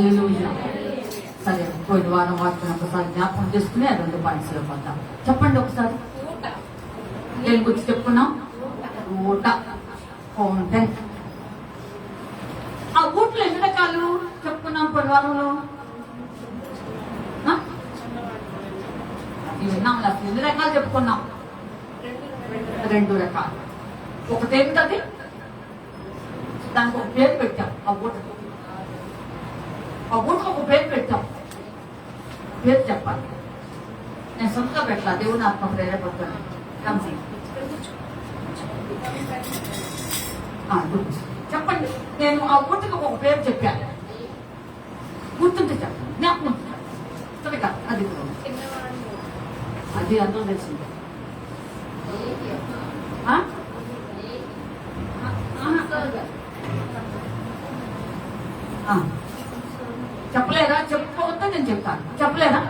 హల్లెలూయా. సరే, పోయిన వారం వాటిని ఒకసారి జ్ఞాపకం చేసుకుని 2 పాయింట్స్లో పోతాం. చెప్పండి ఒకసారి. దేని గురించి చెప్పుకున్నాం? ఊట, ఫౌంటైన్. ఆ ఊట్లో ఎన్ని రకాలు చెప్పుకున్నాం పోయిన వారంలో? విన్నాం. ఎన్ని రకాలు చెప్పుకున్నాం? 2 రకాలు. ఒకటి ఏంటది? దానికి ఒక పేరు పెట్టాం. ఆ ఊటకు ఒక పేరు పెట్టాం. పేరు చెప్పాలి. నేను సొంతగా పెట్టాల, దేవుని ఆత్మ ప్రేరేపడుతున్నాను. చెప్పండి. నేను ఆ ఊటకు ఒక పేరు చెప్పాను. గుర్తుంటే చెప్పండి, జ్ఞాపకం త్వరగా. అది అందరూ తెలిసింది. చెప్పలేదా? చెప్పుకోవద్దు, నేను చెప్తాను. చెప్పలేదా?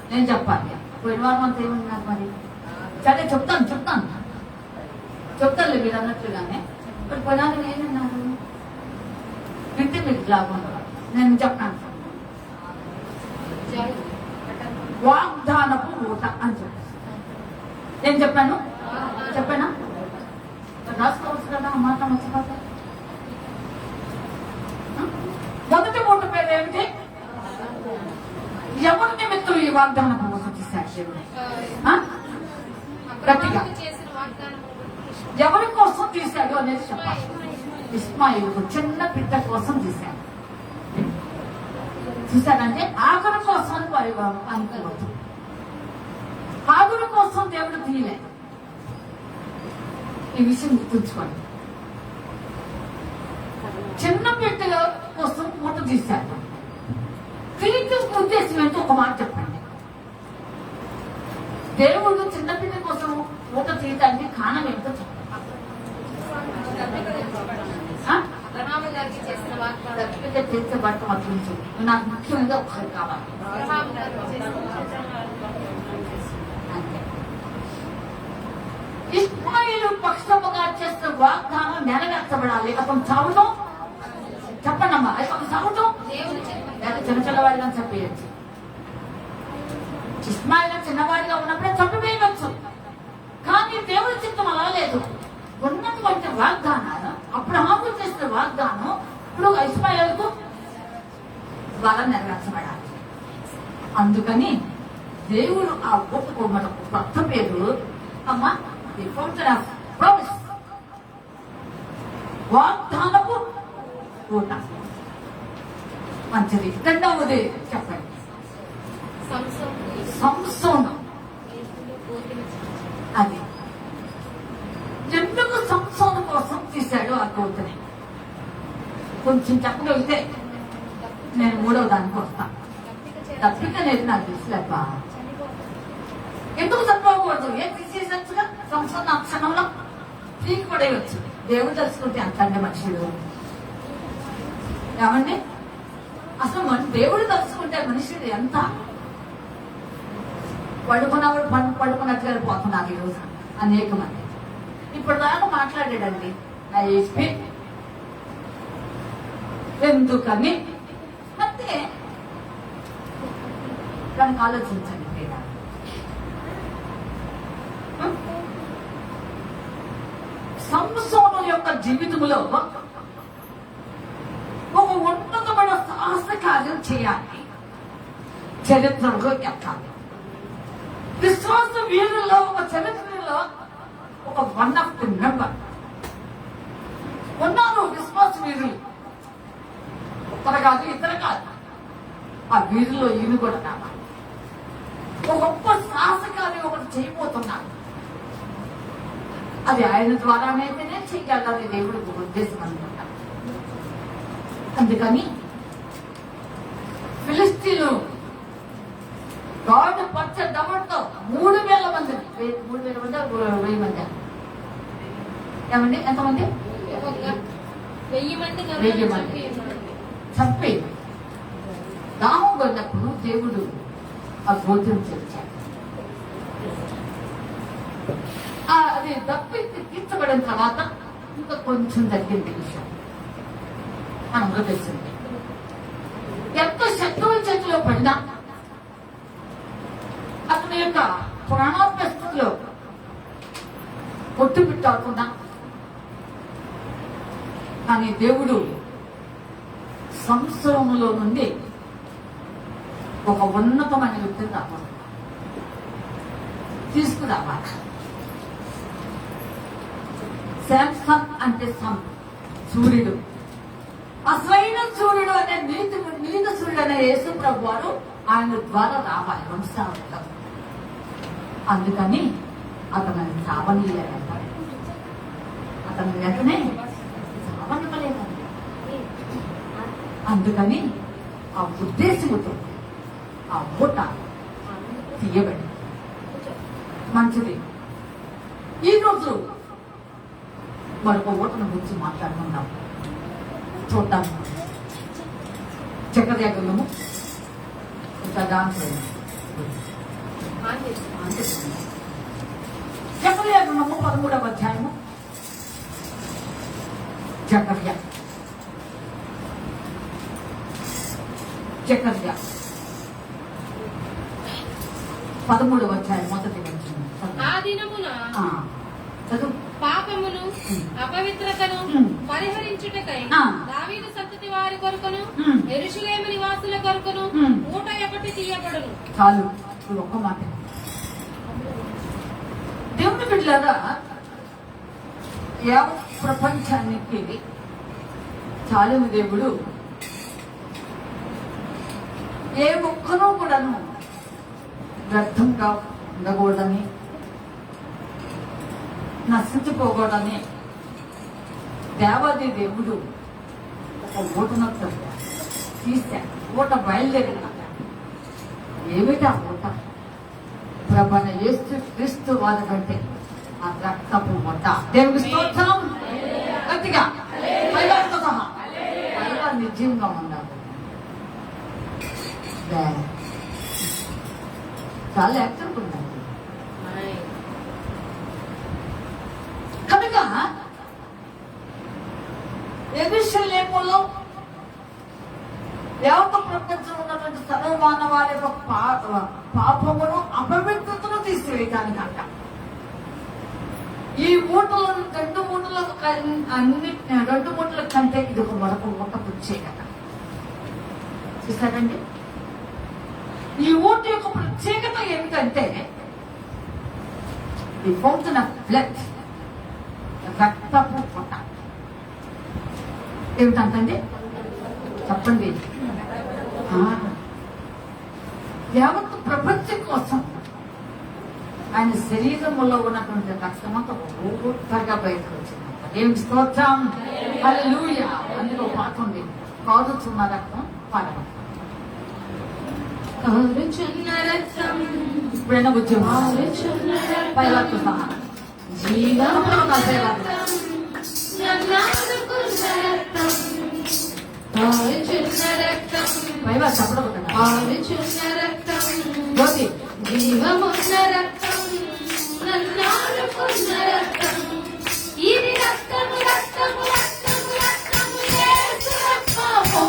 నేను చెప్పాలి. పోయిన వారం అంతా ఏమన్నారు మరి? సరే, చెప్తాను మీరు అన్నట్లుగానే. ఇప్పుడు పోయినాక ఏమన్నారు వింటే మీకు లాభం. నేను చెప్పాను, వాగ్దానపు ఊట అని చెప్పాను. నేను చెప్పానా? రాసుకోవచ్చు కదా ఆ మాట మర్చిపోతా. మొదటి ఊట పేరు ఏమిటి? ఎవరి నిమిత్తం ఈ వాగ్దానం మోసం చేశాడు? గట్టిగా ఎవరి కోసం తీశాడు అనేది చెప్పాలి. ఇస్మాయిలు చిన్న బిడ్డ కోసం తీశాడు. చూశాడంటే ఆఖరి కోసం అనుకోవద్దు. ఆఖరి కోసం దేవుడు తీయలేదు. ఈ విషయం గుర్తుంచుకోండి. చిన్న బిడ్డ కోసం ఊట తీశాడు. తీర్చిన ఉద్దేశం ఏంటో ఒక మాట చెప్పండి. దేవుడు చిన్న బిడ్డ కోసం ఊట తీయడానికి కారణం ఏంటో చెప్పండి. తీర్చబడటం అట్లుంచు. నాకు ముఖ్యంగా ఒకసారి కావాలి. ఇస్మాయిలు పక్షముగా చేసిన వాగ్దానం నెరవేర్చబడాలి. అతను చావటం చెప్పండమ్మా. అతను చావటం చిన్నవాడిగా చంపేయచ్చు. ఇస్మాయిల్ చిన్నవాడిగా ఉన్నప్పుడే చంపివేయవచ్చు. కానీ దేవుడి చిత్తం అలా లేదు. ఉన్నటువంటి వాగ్దానాలు, అబ్రహాము చేసిన వాగ్దానం ఇప్పుడు ఇస్మాయిలుకు ద్వారా నెరవేర్చబడాలి. అందుకని దేవుడు ఆ ఊటకు మనకు కొత్త పేరు అమ్మా వాగ్దానపు ఊట. మంచిది. రెండవది చెప్పండి. సంసోను. అది ఎందుకు సంసోను కోసం తీశాడు ఆ కోతని కొంచెం చెప్పగలిగితే నేను 3వ దానికి వస్తాను. తప్పిక లేదు నాకు తెలుసులేప. ఎందుకు చనిపోకూడదు? ఏం తీసేసచ్చుగా సంసోను అక్షణంలో పీకి పడేయచ్చు. దేవుడు తెలుసుకుంటే అంతండి మనుషుడు. ఏమండి, అసలు దేవుడు తలుచుకుంటే మనుషుడు ఎంత పడుకున్నట్లుగా పోతున్నారు ఈరోజు అనేక మంది. ఇప్పటిదాకా మాట్లాడాడండి నా ఎస్పీ. ఎందుకని అంటే దానికి ఆలోచించండి. సంసోను యొక్క జీవితంలో ఒక ఉన్నతమైన సాహస కార్యం చేయాలి, చరిత్రలో ఎక్కాలి. విశ్వాస వీరుల్లో ఒక చరిత్రలో ఒక 1 of the మెంబర్ ఉన్నారు. విశ్వాస వీరులు ఒకరు కాదు, ఇద్దరు కాదు. ఆ వీరుల్లో ఈయన కూడా కావాలి. ఒక గొప్ప సాహసకార్యం ఒకటి చేయబోతున్నాడు. అది ఆయన ద్వారానైతేనే చెయ్యాలని దేవుడికి ఉద్దేశం అనుకుంటా. అందుకని ఫిలిస్తీన్లు గాడు పచ్చ దమటతో 3000 మంది 1000 మంది ఏమండి? ఎంతమంది? 1000 మంది చంపే దాము వెళ్ళినప్పుడు దేవుడు ఆ భోజనం చేశాడు. అది తప్పి తీర్చబడిన తర్వాత ఇంకా కొంచెం తగ్గింది విషయం మనకు తెలిసింది. అయినా అతని యొక్క ప్రాణాత్మ స్థితిలో పొట్టు పెట్టాడుతున్నా కానీ దేవుడు సంవత్సరంలో నుండి ఒక ఉన్నతమైన వ్యక్తిని రావాలి, తీసుకురావాలి. శాంసన్ అంటే సూర్యుడు, అసలైన సూర్యుడు అనే నీతి సూర్యుడు అనే యేసు ప్రభు వారు ఆయన ద్వారా రావాలి వంశావళిలో. అందుకని అతను చావనీయలేదంట, అతని వెంటనే చావనివ్వలేదంట. అందుకని ఆ ఉద్దేశంతో ఆ ఊట తీయబడి మంచిది. ఈరోజు మరొక ఓటను గురించి మాట్లాడుకుందాం, చూద్దాం. చక్కెర గ్రంథము చక్కెర గ్రంథము 13వ అధ్యాయము. చక్కెర 13వ అధ్యాయం మొదటి వచనం. ఆ దినమున చదువు. పాపమును అపవిత్రతను పరిహరించుటకై దావీదు సంతతి వారి కొరకును యెరూషలేము నివాసుల కొరకును ఊట ఒకటి తీయబడును. చాలు, ఒక్క మాట. దేవుని బిడ్డలారా, యావత్ ప్రపంచానికి చాలిన దేవుడు ఏ ఒక్కరూ కూడాను వ్యర్థంగా ఉండకూడదని, నశించిపోకూడదని దేవాది దేవుడు ఒక ఊటను తీశాడు. ఊట బయలుదేరిన ఏమిటి ఆ ఊట? ప్రభన యేసు క్రీస్తు వారి కంటే ఆ రక్తపు ఊట. దేవుడికి స్తోత్రం. గట్టిగా పైవారితో సహా పైవారు నిజంగా ఉన్నారు. చాలా యాక్టివ్ ఉన్నారు కనుక యెరూషలేములో యావత్ ప్రపంచంలో ఉన్నటువంటి సర్వమానవాళి యొక్క పాపమును అపవిత్రతను తీసివేయడానికంట ఈ మూటలు 2 మూటల అన్ని 2 మూటల కంటే ఇది ఒక మరొక ఊట ప్రత్యేకత. చూసారండి, ఈ ఊట యొక్క ప్రత్యేకత ఏమిటంటే ది ఫౌంటైన్ ఆఫ్ బ్లడ్, రక్తపు ఊట. ఏమిటంటే చెప్పండి, యావత్ ప్రపంచం కోసం ఆయన శరీరములో ఉన్నటువంటి రక్తమంతా ఊటగా బయటకు వచ్చిందంట. దేవుని స్తోత్రం. హల్లెలూయా. అందులో పాట ఉంది, కారుచున్న రక్తం పాడడం. కారుచున్న రక్తం ఇప్పుడైనా ఉద్యోగం పైవారితో సహా పైవారు చెప్పడం జ్యోతి జీవమున్న రక్తం, నన్నాడుకున్న రక్తం, ఇది రక్తము రక్తము రక్తము రక్తము యేసు రక్తము,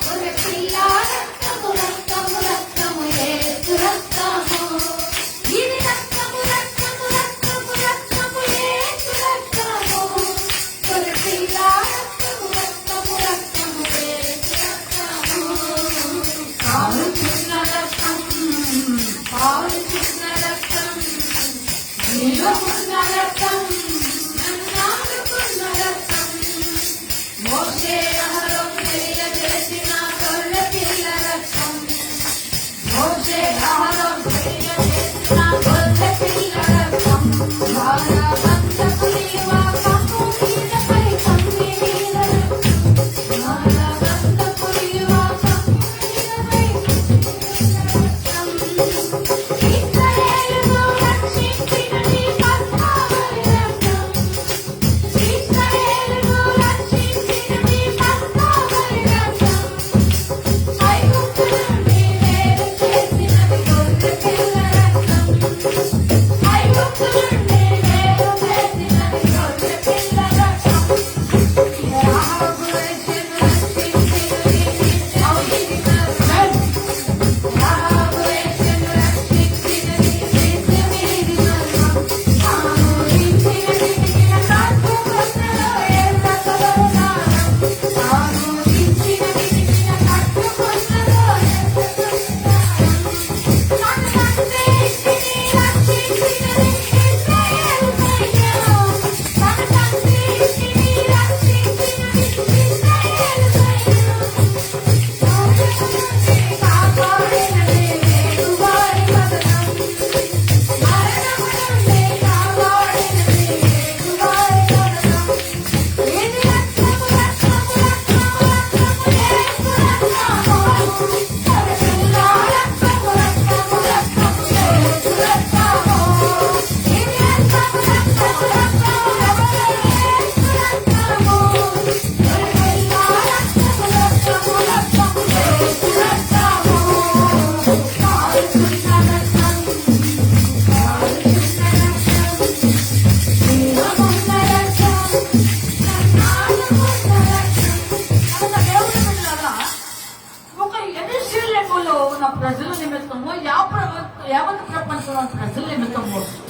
గొర్రెపిల్ల రక్తము రక్తము రక్తము యేసు రక్తము, ఇది రక్తము రక్తము రక్తము రక్తము యేసు రక్తము, గొర్రెపిల్ల రక్తము రక్తము రక్తము యేసు రక్తము. కారుచున్న రక్తం, కారుచున్న రక్తం, జీవమున్న రక్తం, నన్నాడుకున్న రక్తం, మోషే అహరోను తెలియజేసిన గొర్రెపిల్ల రక్తం, మోషే అహరోను తెలియజేసిన గొర్రెపిల్ల రక్తం, భారవంతకుని వాకము మీదపై కమ్మి మీద రక్తం, భారవంతకుని వాకము మీదపై రక్తం, ఇశ్రాయేలును రక్షించిన నీ పస్కావలి రక్తం, ఇశ్రాయేలును రక్షించిన నీ పస్కావలి రక్తం, ఐగుప్తు నుండి వేరు చేసినది గొర్రెపిల్ల రక్తం,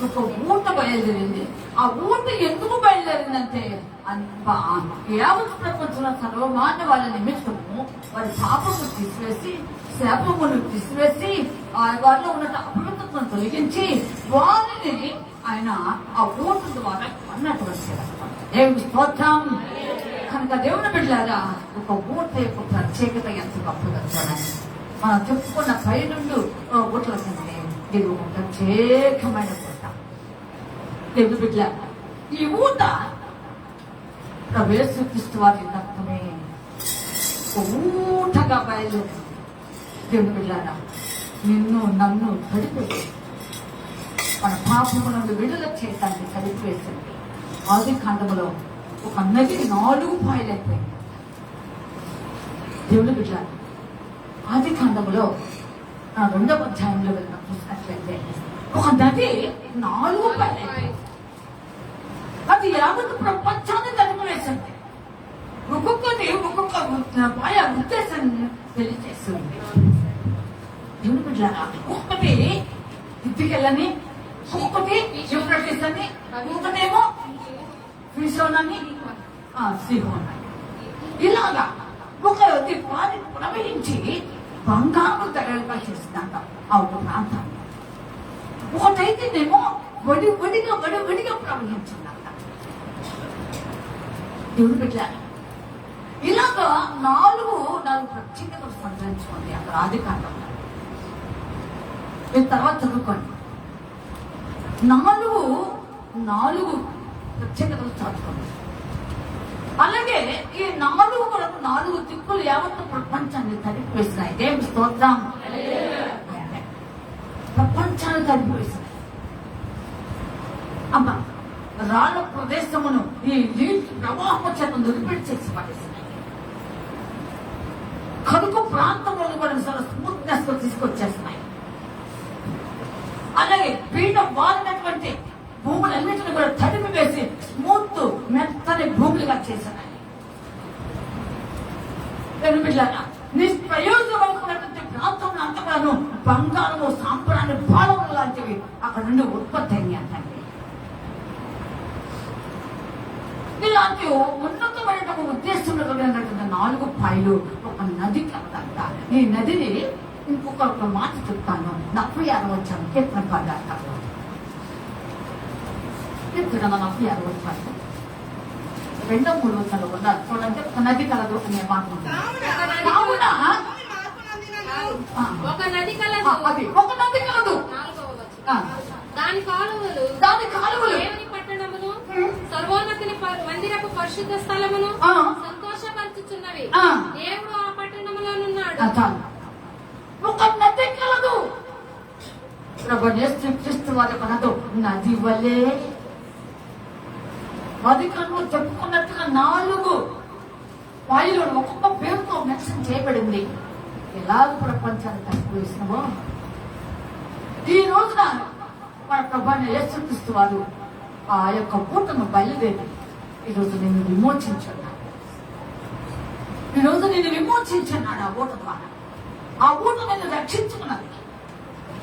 ఒక ఊట బయలుదేరింది. ఆ ఊట ఎందుకు బయలుదేరిందంటే యావత్ ప్రపంచంలో సర్వమాన్య వాళ్ళ నిమిత్తము వారి పాపము తీసివేసి శాపమును తీసివేసి వారిలో ఉన్న అపవిత్రతను తొలగించి వారిని ఆయన ఆ ఊట ద్వారా అన్నటువంటి దేవుని స్తోత్రం. కనుక దేవుని బిడ్డలారా ఒక ఊట యొక్క ప్రత్యేకత ఎంత గొప్పగా చూడండి. మనం చెప్పుకున్న 12 ఊటల కంటే ఇది ఒక ప్రత్యేకమైన ఊట. దేవుని బిడ్డ ఈ ఊట యేసుక్రీస్తు వారి రక్తమే ఒక ఊటగా బయలుదేరింది. దేవుని బిడ్డలారా నిన్ను నన్ను తడిపేసి మన పాపములను విడుదల చేయటానికి తడిపివేసింది. ఆది కాండములో ఒక నది 4 పాయలైపోయింది. దేవుని బిడ్డలారా ఆది కాండములో 2వ అధ్యాయంలో వెళ్ళిన చూసినట్లయితే ఒక నది 4 పాయలైపోయింది. అది యావత్ ప్రపంచాన్ని తడిపివేసింది. ఒక్కొక్కటి ఒక్కొక్క పాయ ఉద్దేశాన్ని తెలియజేస్తుంది. దేవుని బిడ్డలారా ఒక్కొక్కటి ఇద్దికెళ్ళని, ఒక్కొక్కటి యూఫ్రటీస్ అని, ఒక్కొక్కటేమో ఫిషోన్ అని, సిహోన్ అని, ఇలాగా ఒక పాని ప్రవహించి బంగారు తరగా చేసిందంట ఆ ఒక ప్రాంతాన్ని. ఒకటైతేనేమో వడిగా ప్రవహించిందంట. దేవుని బిడ్డలారా ఇలాగా 4 ప్రత్యేకతలు సంతరించుకోండి అక్కడ ఆది కాండంలో. మీరు తర్వాత చదువుకోండి. 4 ప్రత్యేకతలు చదువుకోండి. అలాగే ఈ 4 దిక్కులు యావత్తు ప్రపంచాన్ని తడిపివేసినాయి. దేవుని స్తోత్రం. ప్రపంచాన్ని తడిపివేసినాయి. అమ్మా రాళ్ళ ప్రదేశమును ఈ నీటి ప్రవాహం చేత నిలిపెట్టి చేసి పడేసినాయి. కడుకు ప్రాంతంలో కూడా స్మూత్నెస్ తీసుకొచ్చేస్తున్నాయి. అలాగే పీట వారినటువంటి భూములన్నింటినీ కూడా తడిపి వేసి స్మూత్ మెత్తని భూములుగా చేసినాయి. నిష్ప్రయోజనమైనటువంటి ప్రాంతంలో అంతగాను బంగారము సాంప్రాన్ని బాణములు లాంటివి అక్కడ నుండి ఉత్పత్తి అయ్యి అంటండి. ఇలాంటి ఉన్నతమైన ఉద్దేశంలో కలిగినటువంటి 4 పాయలు ఒక నది కలదంట. ఈ నదిని ఇంకొక మాట చెప్తాను. 46వ అధ్యాయం కీర్తన పాడారు. కీర్తన 46వ అధ్యాయం 2-3 వచనాలు ఉన్నారు చూడండి. ఒక నది కలదు అనే మాట ఉంది. కావున ఒక నది కలదు. అది ఒక నది కలదు. దాని కాలువలు దేవుని పట్టణమును సర్వోన్నతిని మందిరపు పరిశుద్ధ స్థలమును సంతోషపరచుచున్నవి. దేవుడు ఆ పట్టణములోనున్నాడు. ఒక నది కలదు. ప్రభు యేసుక్రీస్తు వారి కలదు నది వలే. అధికంలో చెప్పుకున్నట్టుగా 4 వాయులు ఒక్కొక్క పేరుతో మెన్షన్ చేయబడింది. ఎలాగ ప్రపంచాన్ని తగ్గిపోయినామో ఈ రోజున మన ప్రభు యేసుక్రీస్తు వారు ఆ యొక్క పూటను బయలుదేరి ఈరోజు నేను విమోచించున్నాడు. ఈరోజు నేను విమోచించున్నాడు ఆ ఊట ద్వారా. ఆ ఊట నేను రక్షించుకున్నది.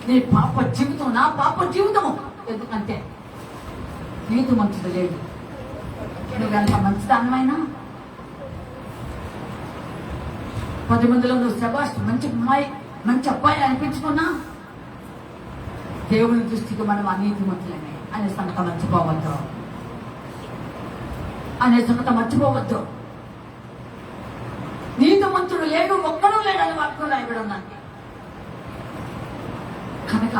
నీ పాప జీవితం నా పాప జీవితము. ఎందుకంటే నీతి మంచిది లేదు. నువ్వెంత మంచిదానమైనా 10 మందిలో నువ్వు శబాష్ మంచి అబ్బాయి అనిపించుకున్నా దేవుని దృష్టికి మనం అనీతిమంతులమే అనే సంగతి మర్చిపోవద్దు. నీతిమంతుడు లేడు, ఒక్కడూ లేడని వాక్యం రాయబడి ఉందండి. కనుక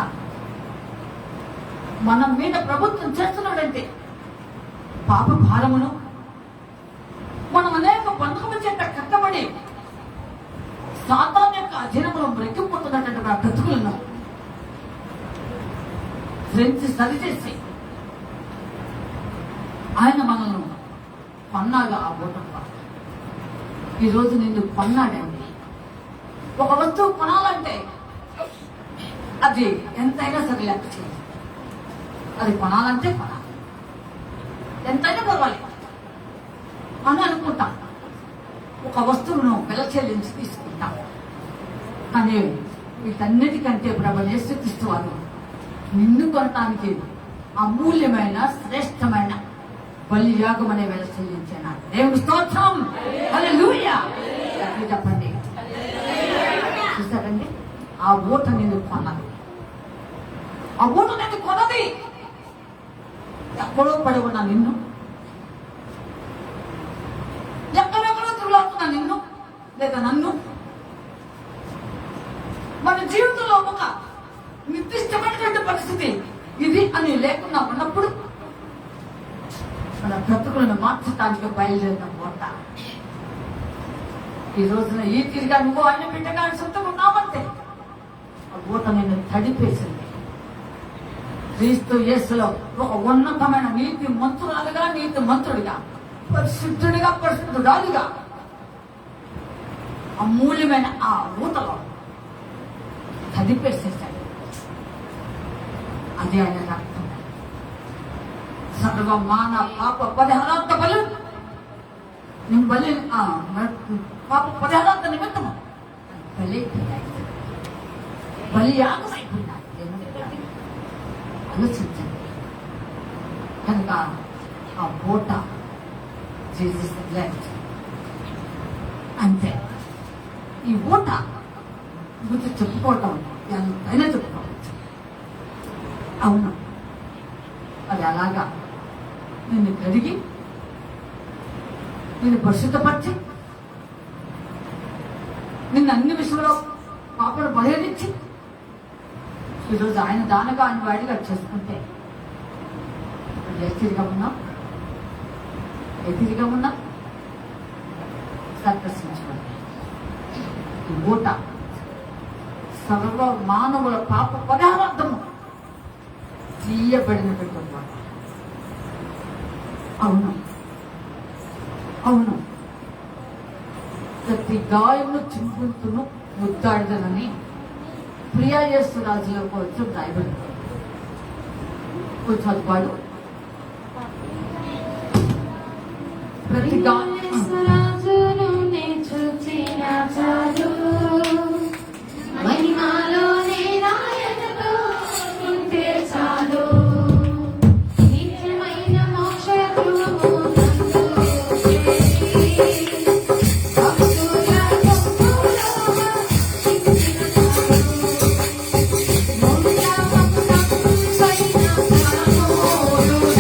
మనం మీద ప్రభుత్వం చేస్తున్నాడంటే పాప భారమును మనం అనేక బంధువుల చేత కట్టబడి సాతాను యొక్క అధీనంలో బ్రతికిపోతున్నటువంటి మన బ్రతుకులను సరిచేసి ఆయన మనల్ని కొన్నాగా ఆ ఓటం. ఈరోజు నిన్ను కొన్నాడండి. ఒక వస్తువు కొనాలంటే అది ఎంతైనా సరే లెక్క చేయాలి. అది కొనాలంటే కొనాలి, ఎంతైనా పర్వాలేదు అని అనుకుంటాం. ఒక వస్తువును వెల చెల్లించి తీసుకుంటాం. కానీ వీటన్నిటికంటే ప్రభు యేసుక్రీస్తు వారు నిన్ను కొనటానికి అమూల్యమైన శ్రేష్టమైన బలియాగం అనే వేళ చెల్లించాను. దేవుని స్తోత్రం. హల్లెలూయా. ఎప్పుడు చెప్పండి. చూసారండి, ఆ ఊట నేను కొన్నది. ఆ ఊట నేను కొన్నది. ఎక్కడో పడి ఉన్న నిన్ను, ఎక్కడెక్కడో తిరుగుతున్నా నిన్ను లేదా నన్ను, మన జీవితంలో ఒక నిర్దిష్టమైనటువంటి పరిస్థితి ఇది అని లేకుండా ఉన్నప్పుడు మన బ్రతుకులను మార్చడానికి బయలుదేరిన ఓట. ఈ రోజున ఈ తిరిగా నువ్వు ఆయన బిడ్డగా సొంతం ఉన్నామంటే ఆ ఓట నేను తడిపేసింది. క్రీస్తు యేసులో ఒక ఉన్నతమైన నీతి మంత్రురాలుగా, నీతి మంత్రుడిగా, పరిశుద్ధుడిగా, పరిశుద్ధురాలుగా అమూల్యమైన ఆ ఊటలో తడిపేసేసాడు. అది ఆయన రక్తం. సర్వ మాన పాప పరిహారార్థ బలి, నేను బలి పాప పరిహారార్థ నిమిత్తము బలి యాగమైపోయినా ఆలోచించండి. కనుక ఆ పూట జీసస్ లెఫ్ట్. అంతే. ఈ ఊట గురించి చెప్పుకోవటం ఎంతైనా చెప్పుకోవచ్చు. అవును, అది అలాగా నిన్ను కడిగి, నిన్ను పరిశుద్ధపరిచి, నిన్ను అన్ని విషయంలో పాపను బయలుచ్చి, ఈరోజు ఆయన దానగా ఆయన వాడిగా చేసుకుంటే ఎదిరిగా ఉన్నా, ఎదిరిగా ఉన్నా సంతోషించుకోండి. ఈ ఊట సర్వ మానవుల పాప పరిహారార్థము తీయబడిన పెట్టుకోండి. అవును, అవును, ప్రతి గాయమును చింపుతును ముద్దాడదనని ప్రియా యేసు రాజులో కొంచెం రాయబడింది. కొంచెం వాడు ప్రతి రాజును నే చూచిన చాలు, మహిమలోనే రాయనతో ఉంటే చాలు, నిత్యమైన మోక్ష గృహము నందు చేరి, భక్తుల గుంపులో చిక్కిన చాలు, ముందమకు తప్పుపైన సామోరుని,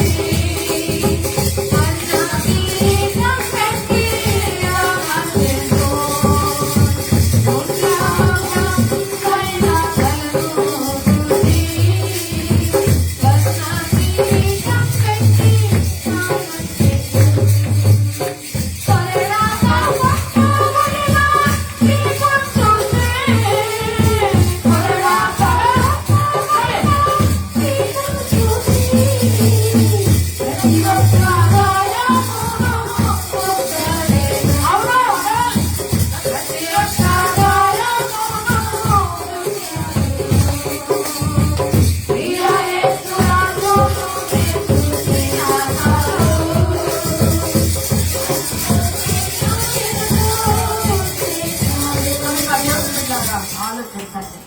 ఆలోచించండి.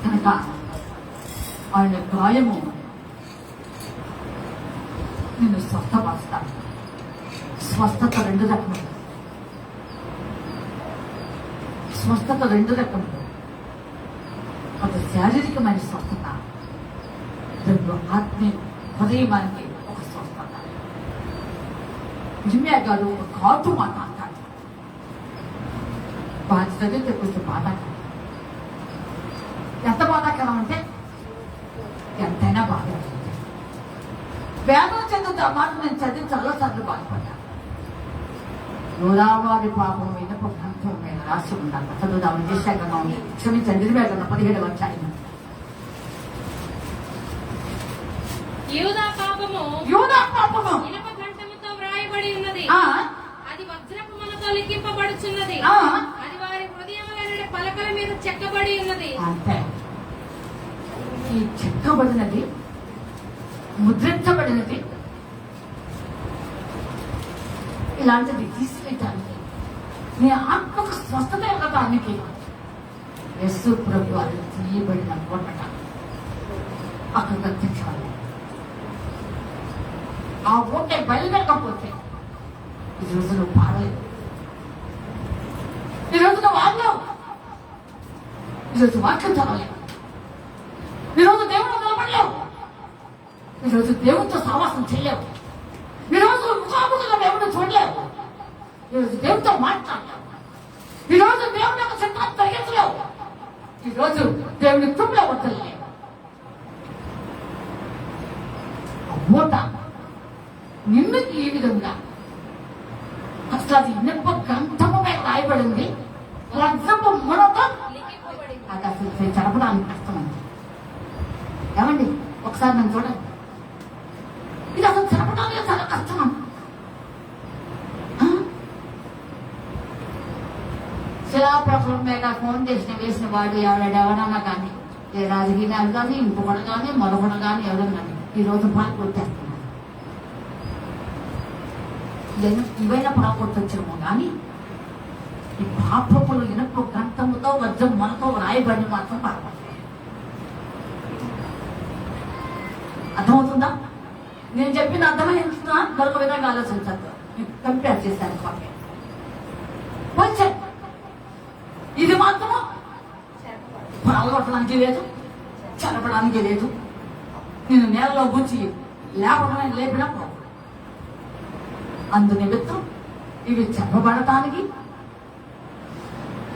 కనుక ఆయన గాయము నిన్ను స్వస్థపరుస్తాడు. స్వస్థత రెండు రకములు. స్వస్థత రెండు రకములు. ఒక శారీరకమైన స్వస్థత, రెండు ఆత్మీయ హృదయానికి ఒక స్వస్థత. ఇర్మియా గారు ఒక ఘాటు మాట అంటాడు. బాధ చదివితే కొంచెం బాధాకరం. ఎంత బాధాకరం అంటే ఎంతైనా బాధ. వేదం చదువుతా మాట నేను చదివి చాలాసార్లు బాధపడ్డా. యోదావారి పాపం వినప గ్రంథం మీద రాసి ఉండాలి. చదువుదామని చేశాక ఉంది. క్షమించండి, 17 వచ్చాయి. యూదా పాపము ఇనప గ్రంథముతో వ్రాయబడి ఉన్నది. అది వజ్రపు మనతో లిఖింపబడుచున్నది. అది వారి హృదయముల పలకల మీద చెక్కబడి ఉన్నది. అంతే. ఈ చెక్కబడినది, ముద్రించబడినది, ఇలాంటిది తీసుకెళ్ళటానికి, నీ ఆత్మకు స్వస్థత ఇవ్వటానికి యేసు ప్రభు వారు తీయబడిన కోటట. అక్కడికి తెచ్చేవాళ్ళు. ఆ ఊటే బయలుదేరకపోతే ఈ రోజు నువ్వు పాడలేవు, ఈ రోజు నువ్వు వాడలేవు, ఈరోజు వాక్యం చదవలేవు, ఈరోజు దేవుడు నిలబడలేవు, ఈరోజు దేవుడితో సహవాసం చేయలేవు, ఈరోజు ముఖాముఖిగా దేవుడిని చూడలేవు, ఈరోజు దేవుడితో మాట్లాడలేవు, ఈరోజు దేవుడి యొక్క చిత్రాన్ని తొలగించలేవు, ఈరోజు దేవుని కృపలో వద్దలేవు. మూట నిన్ను ఈ విధంగా అసలు అది ఇనుప గ్రంథము మీద రాయబడింది, వజ్రపు ముడతో లిఖింపబడింది. అది అసలు జరపడానికి కష్టమండి. ఏమండి ఒకసారి నన్ను చూడండి, ఇది అసలు జరపడానికి చాలా కష్టం అండి. శిలాప్రకులం మీద ఫౌండేషన్ వేసిన వాడు ఎవడన్నా కానీ, ఏ రాజకీయాలు కానీ, ఇంకొకడు కానీ, మరొకడు కానీ, ఎవరైనా కానీ ఈ రోజు బాగా కొట్టేస్తున్నారు. ఇవైనా పడగొట్టొచ్చేమో కానీ ఈ పాపములు ఇనప గ్రంథముతో వజ్రం మనతో రాయబడి మాత్రం పడగొట్టాయి. అర్థమవుతుందా? నేను చెప్పిన అర్థమైందా? మరొక విధంగా ఆలోచించద్దు. కంపేర్ చేశాను వాక్యం. కొంచెం ఇది మాత్రము పడగొట్టడానికి లేదు, చెరపడానికి లేదు. నేను నేలలో గుచ్చి లేపడానికి లేపినా అందు నిమిత్తం ఇవి చెప్పబడటానికి,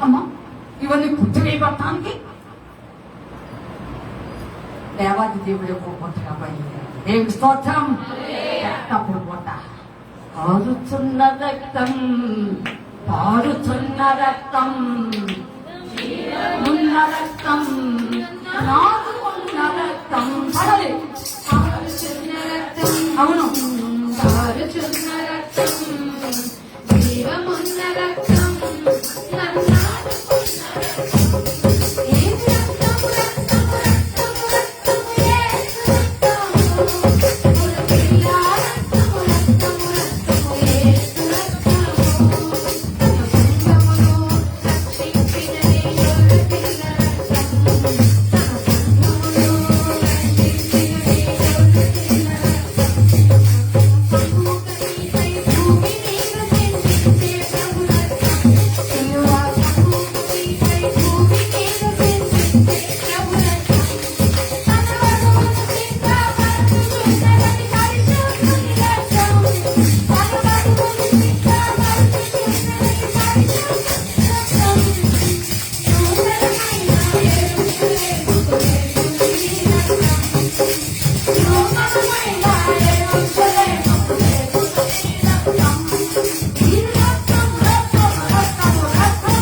అమ్మా ఇవన్నీ కుట్టివేయబడటానికి దేవాది దేవుడు కొట్టగా బయలుదేరాడు. దేవుడి స్తోత్రం. రక్తపు కొట్ట, పారుచున్న రక్తం, పారుచున్న రక్తం, ఉన్న రక్తం, నాకు ఉన్న రక్తం. పడాలి. పారుచున్న రక్తం, అవును, పారుచున్న రక్తం, జీవమున్న రక్తం, నన్నాడుకున్న రక్తం. ఏం రక్తము, రక్తము, రక్తము, రక్తము, యేసు రక్తము. గొర్రెపిల్ల రక్తము, రక్తము, రక్తము, యేసు రక్తము. సంఘమును రక్షించినది గొర్రెపిల్ల రక్తము. సంఘమును రక్షించినది గొర్రెపిల్ల రక్తము. భూమిపై భూమి మీద చెందించే ప్రభు రక్తం. శిలువ భూమిపై భూమి మీద చెందించే ప్రభు రక్తం. తన వధువును సిద్ధపరచుచున్నది పరిశుద్ధుని రక్తం. తన వధువును సిద్ధపరచుచున్నది పరిశుద్ధుని రక్తం. నూతనమైన యెరూషలేముకు చేర్చుచుని రక్తం. నూతనమైన యెరూషలేముకు చేర్చుచుని రక్తం. ఈ రక్తం, రక్తం, రక్తం, రక్తం,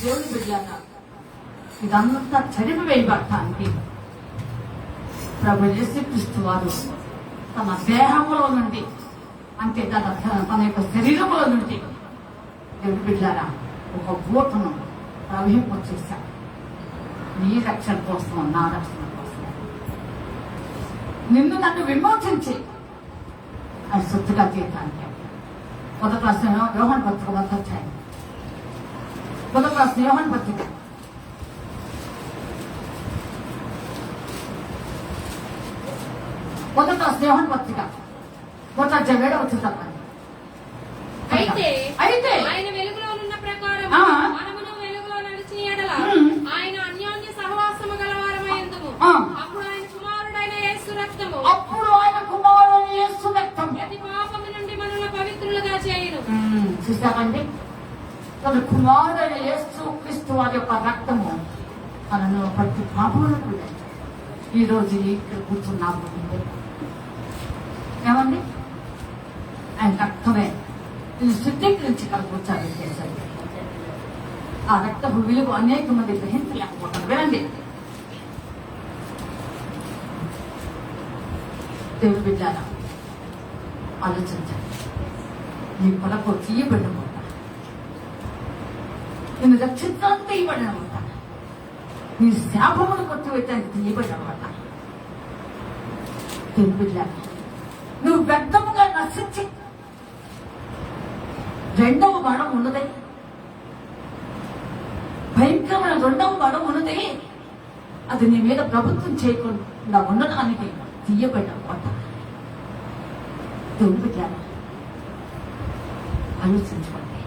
దేవుని బిడ్డలారా, ఇదంతా చదివి వేయబడటానికి ప్రభు యేసుక్రీస్తు వారు తన దేహములో నుండి, అంటే తన యొక్క శరీరములో నుండి దేవుని బిడ్డలారా ఒక బూటను ప్రవహింపచేశాడు. నీ రక్షణ కోసం, నా రక్షణ కోసం, నిన్ను నన్ను విమోచించి అది సొత్తుగా చేయటానికి. మొదటి రాసిన యోహాను పత్రిక మొదటి అధ్యాయం, మొదటి రాసిన యోహాను పత్రిక మొదట యోహాను పత్రిక మొదట అధ్యాయం 7వ వచనం. అయితే అయితే ఆయన వెలుగులో ఉన్న ప్రకారం ఆ. మనమును వెలుగులో నడిచిన యెడల ఉమ్. ఆయన అన్యోన్య సహవాసము గలవారమైందుము. ఆ. అప్పుడు ఆయన కుమారుడైన యేసు రక్తము అప్పుడు ఆయన కుమారుడు యేసు రక్తం ప్రతి పాపము నుండి మనల్ని పవిత్రులుగా చేయును. చూసామండి, తన కుమారుడైన యేసు క్రీస్తు వారి యొక్క రక్తము మనను ప్రతి పాపములకు ఈ రోజు ఇక్కడ కూర్చున్నాము. ఏమండి, ఆయన రక్తమే ఇది శుద్ధీకరించి ఇక్కడ కూర్చోాలి చేశారు. ఆ రక్తపు విలువ అనేక మంది గ్రహించలేకపోతారు. వినండి, దేవుడు బిడ్డారా ఆలోచించండి. నీ కొరకు తీయబడిన ఉంటా, నిన్ను రక్షించాలంటే ఇవ్వబడిన ఉంటా, నీ శాపమును కొట్టివేయటానికి తీయబడ్డావట. నువ్వు వ్యర్థముగా నశించి రెండవ మరణం ఉన్నది, భయంకరమైన రెండవ మరణం ఉన్నది. అది నీ మీద ప్రభుత్వం చేయకుండా ఉండడానికి తీయబడ్డావట. ఆలోచించుకోండి.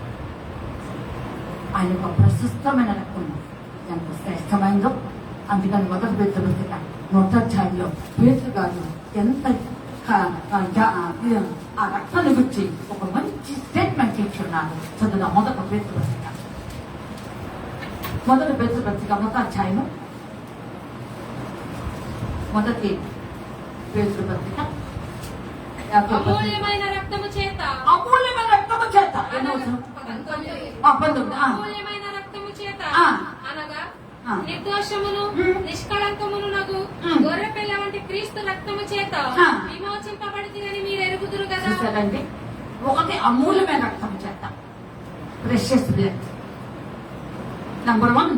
ఆయన యొక్క ప్రశస్తమైన రక్తం ఎంత శ్రేష్టమైందో. అందుకని మొదటి పేతురు మొదటి పేతురు గారు ఎంత ఆ రక్తాన్ని గురించి ఒక మంచి స్టేట్మెంట్ ఇచ్చున్నారు. చదువుగా మొదటి పేతురు పత్రిక మొదటి మొదటి పేతురు పత్రిక అమూల్యమైన రక్తము చేత అమూల్యమైన రక్తము చేత అమూల్యమైన రక్తము చేత అనగా నిర్దోషమును నిష్కళంకమును నగు గొర్రె పిల్ల వంటి క్రీస్తు రక్తము చేత విమోచింపబడినని మీరు ఎరుగుదురు కదా. చూసారండి, ఒకటి అమూల్యమైన రక్తం చేత, ప్రెషియస్ బ్లడ్. నంబర్ 1,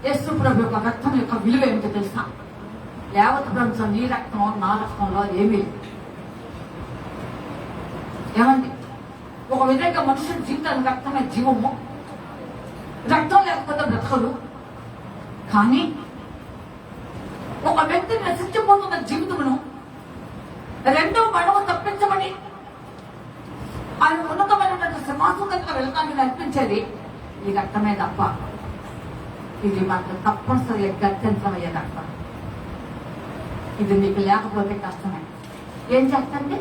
యేసు ప్రభు యొక్క రక్తం యొక్క విలువ ఏమిటో తెలుసా? యావత్ ప్రపంచం నీ రక్తం నా రక్తంలో ఏమీ లేదు. ఏమండి, ఒక విధంగా మనుషుల జీవితానికి రక్తమే జీవము. రక్తం లేకపోతే బ్రతకదు. కానీ ఒక వ్యక్తి నశించిపోతున్న జీవితమును రెండో మడవ తప్పించమని ఆయన ఉన్నతమైనటువంటి సింహాసనం దగ్గర వెళ్ళడానికి నడిపించేది ఈ రక్తమే తప్ప ఇది మాకు తప్పనిసరిగా గత్యంతరమయ్యే రక్తం. ఇది మీకు లేకపోతే కష్టమే. ఏం చేస్తండి?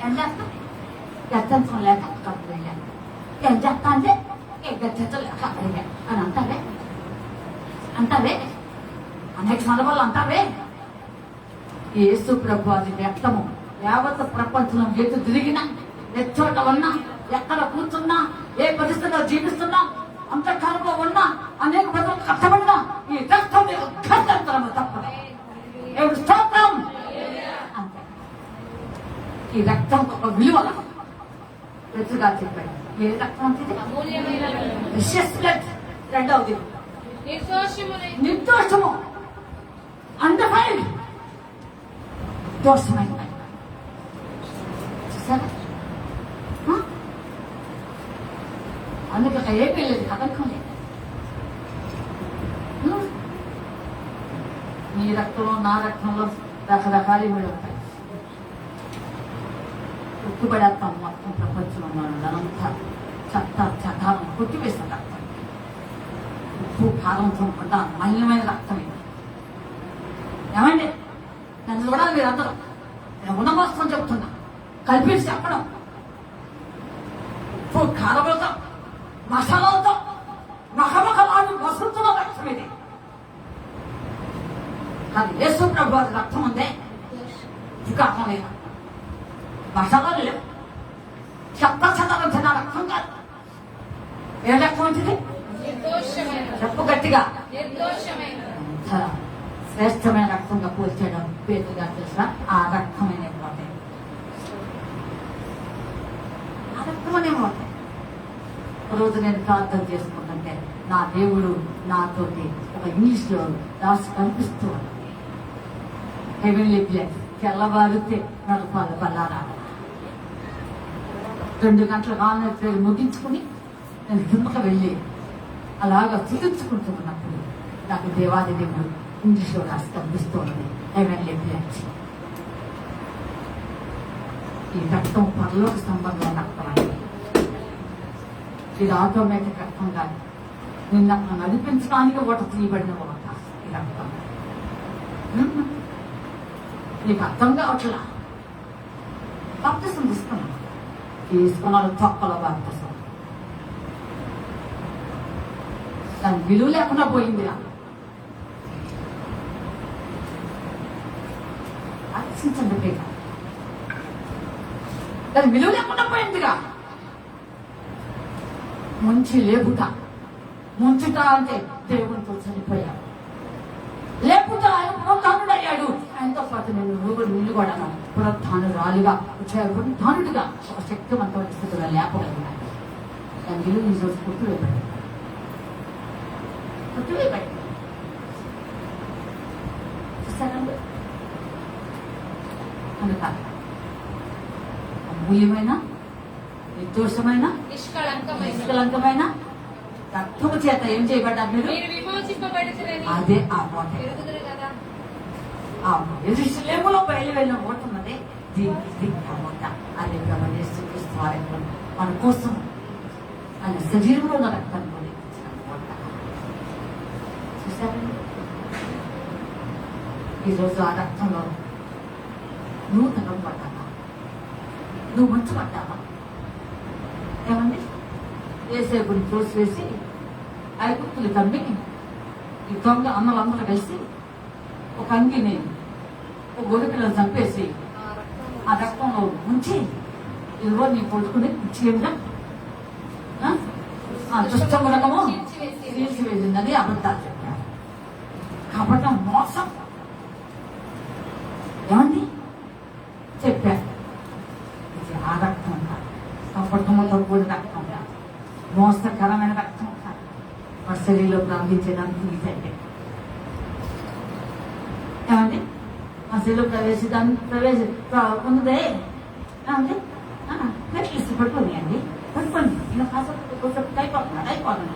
ఏం చేస్తాం? గత్యంతరం లేక అక్కడికి వెళ్ళాను. ఏం చేస్తా అంటే ఏ గత్యంతరం లేక అక్కడికి అని అంటావే అనేక సందర్భాలు అంటావే. యేసు ప్రభు అది వ్యక్తము. యావత్ ప్రపంచంలో ఎటు తిరిగినా, ఎచ్చోట ఉన్నా, ఎక్కడ కూర్చున్నా, ఏ పరిస్థితిలో జీవిస్తున్నా, అంతకాలంలో ఉన్నా, అనేక ప్రజలు కష్టపడినా ఈ రక్తం గత్యంతరము తప్పదు. ఎవరు స్తోత్రం అంతే. ఈ రక్తం ఒక విలువ ఎదురుగా చెప్పాడు. ఏ రక్తం అంటే రెండవది నిర్దోషము, అండర్ఫైల్డ్, దోషమైన. చూసారా? అందుకే ఏమీ లేదు, కథకం లేదు. నీ రక్తంలో నా రక్తంలో రకరకాలు ఇవి ఉంటాయి. ఉక్కుబడేస్తాం మొత్తం ప్రపంచంలో అంతా చెత్తారం కొట్టివేసిన రక్తం. ఉప్పు కారంతో పడ్డ మలినమైన రక్తం ఇది. ఏమండి, నన్ను కూడా మీరు అందరూ ఉన్నమోత్సవం చెప్తున్నా, కల్పించి చెప్పడం. ఉప్పు కారంతో మసాలాలతో మహమహలాడు వసతున్న రక్తం ఇది. కానీ యేసు ప్రభు రక్తం ఉందే వికాసం లేదు, మసాలాలు లేవు, చెత్తం చిన్న రక్తం కాదు. ఏ రక్తం వచ్చింది? చెప్పు గట్టిగా. శ్రేష్టమైన రక్తంగా పోల్చేయడం పేతుగా తెలుసా? ఆ రక్తమైన ఆ రక్తమనే పోతాయి. రోజు నేను ప్రార్థన చేసుకుంటుంటే నా దేవుడు నాతోటి ఒక ఇంగ్లీష్ లో రాసి కనిపిస్తూ ఉంది. హెవెన్లీ ప్లేస్, తెల్లవారితే నడపాలి బల్లారా. 2 గంటల కాలం ముగించుకుని నేను కిందకు వెళ్ళి అలాగా చూపించుకుంటున్నప్పుడు నాకు దేవాది దేవుడు ఇంగ్లీష్లో రాసి కనిపిస్తూ ఉంది. Heavenly place. ఈ రక్తం పరలోక సంబంధం రక్తం అండి. ఇది ఆటోమేటిక్ రక్తం కాదు. నిన్న నడిపించడానికి ఒకటి తీయబడిన ఒక ఈ రక్తం. నీకు అర్థం కావట్లా. బాప్తిసం తీసుకున్నాడు తొక్కల బాప్తిసం. దాని విలువ లేకుండా పోయింది. ఆలోచించండి ప్రేమ. దాని విలువ లేకుండా పోయిందిగా. ముంచి లేపుట, ముంచుట అంటే దేవునితో చనిపోయాడు. లేపుట ఆయన పునరుద్ధానుడు అయ్యాడు. ఆయనతో పాటు నేను నిన్ను కూడా పునరుద్ధానురాలుగా పునరుద్ధానుడిగా ఒక శక్తివంతమైన స్థితిలో లేపగలిగినాడు. దాని విలువ ఈ రోజు పుట్టువేయబడి చూసారండి కనుక అమూల్యమైన నిర్దోషమైన నిష్కళంకమైన నిష్కలంకమైన రక్తము చేత ఏం చేయబడ్డారు మీరు? మీరు విమోచింపబడితిరని అదే ఆ ఓట. ఎరుగుదురు కదా. ఆ యెరూషలేములో బయలు వెళ్ళిన ఓట ఉన్నది. దీనికి ఆ ఓట. అదే యేసు క్రీస్తు వారిలో మన కోసం ఆయన శరీరంలో ఉన్న రక్తాన్ని కూడా ఇచ్చిన ఓట. చూసారండి ఈరోజు ఆ రక్తంలో నువ్వు తగలబడ్డావా? నువ్వు మంచు పడ్డావా? ఏమండి ఏసేపుని తోసివేసి ఐగుప్తులు తమ్మి ఈ దొంగ అన్నలందరూ కలిసి ఒక అంగిని ఒక గొర్రెపిల్లని చంపేసి ఆ రక్తంలో ఉంచి ఇదిగో నీ కొడుకుని ఇచ్చేయంగా దుష్టం రకము తీర్చివేసిందని అబద్ధాలు చెప్పారు. కాబట్టి మోసం ఏమండి చెప్పారు. ఇది ఆ రక్తం కాదు, కపటముతో కూడిన రక్తం కాదు, మోసకరమైన రక్తం కాదు. మన శరీరంలో ప్రారంభించడానికి ఇదండి. ఏమండి మా శరీరంలో ఉన్నదే ఏమండి నెట్లు ఇష్టపడిపోయి అండి పడిపోయింది. ఇలా కాసేపు అయిపోతుంది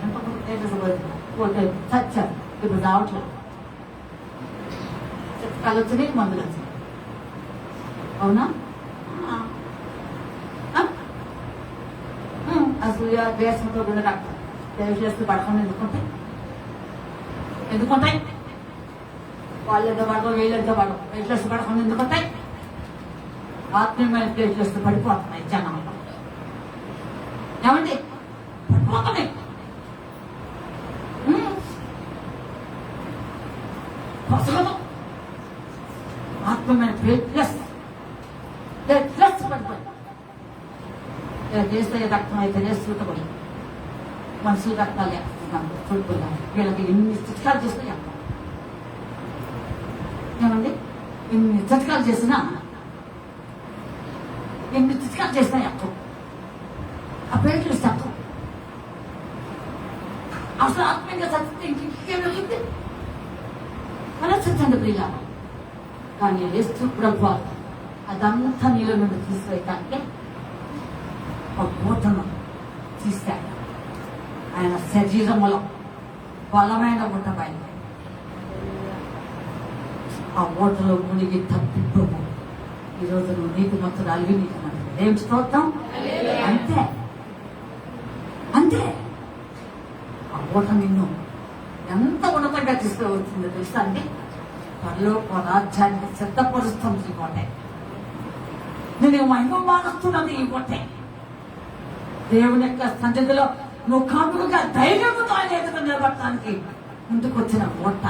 పోతే చచ్చారు. ఇప్పుడు రావట్లేదు. కళ్ళు వచ్చినాయి, మందులు వచ్చినాయి. అవునా? అసలు దేశంతో కూడా రక్తం దేశ పడకుండా ఎందుకుంటాయి వాళ్ళంతా పడవు వీళ్ళంతా పడవు ప్లేట్లెస్ పడకుండా ఎందుకుంటాయి? ఆత్మీయమైన ప్లేట్లెస్ పడిపోతున్నాయి జనంలో. ఏమండి పడిపోతున్నాయి. ఆత్మీయమైన ప్లేట్లెస్ పడిపోయి చేస్తే రక్తం అయితే సూతపడి మనుషులు రక్తాలు లేకపోతున్నాను చూడుకున్నా వీళ్ళకి ఎన్ని చిట్కాలు చేస్తే ఏమండి ఎన్ని చిట్కాలు చేసినా చెప్పు ఆ పేర్లు చెప్పు. అసలు ఆత్మీయంగా చచ్చితే ఇంకేం వెళ్తుంది? ఆలోచించండి ప్రియుల. కానీ యేసు ప్రభువు అదంతా నీలో నుండి తీసివేయటానికి ఒక ఓటను తీశాడు. ఆయన శరీరములో బలమైన ఓట బయలు. ఆ ఓటలో మునిగి తప్పిపోము. ఈరోజు నువ్వు నీకు మొత్తం అలివి నీకు ఏం స్తోత్రం. అంతే అంతే. ఆ ఓట నిన్ను ఎంత ఉన్నతంగా తీసుకువచ్చిందో తెలుసా అండి? పరలోక రాజ్యానికి సిద్ధపరుస్తుంది ఈ ఓటే. నేను మహిమ మారుస్తున్నది ఈ ఓటే. దేవుని యొక్క సన్నిధిలో నువ్వు కాపుగా ధైర్యంతో ఆయన ఎదుట నిలబడటానికి ముందుకు వచ్చిన ఓట.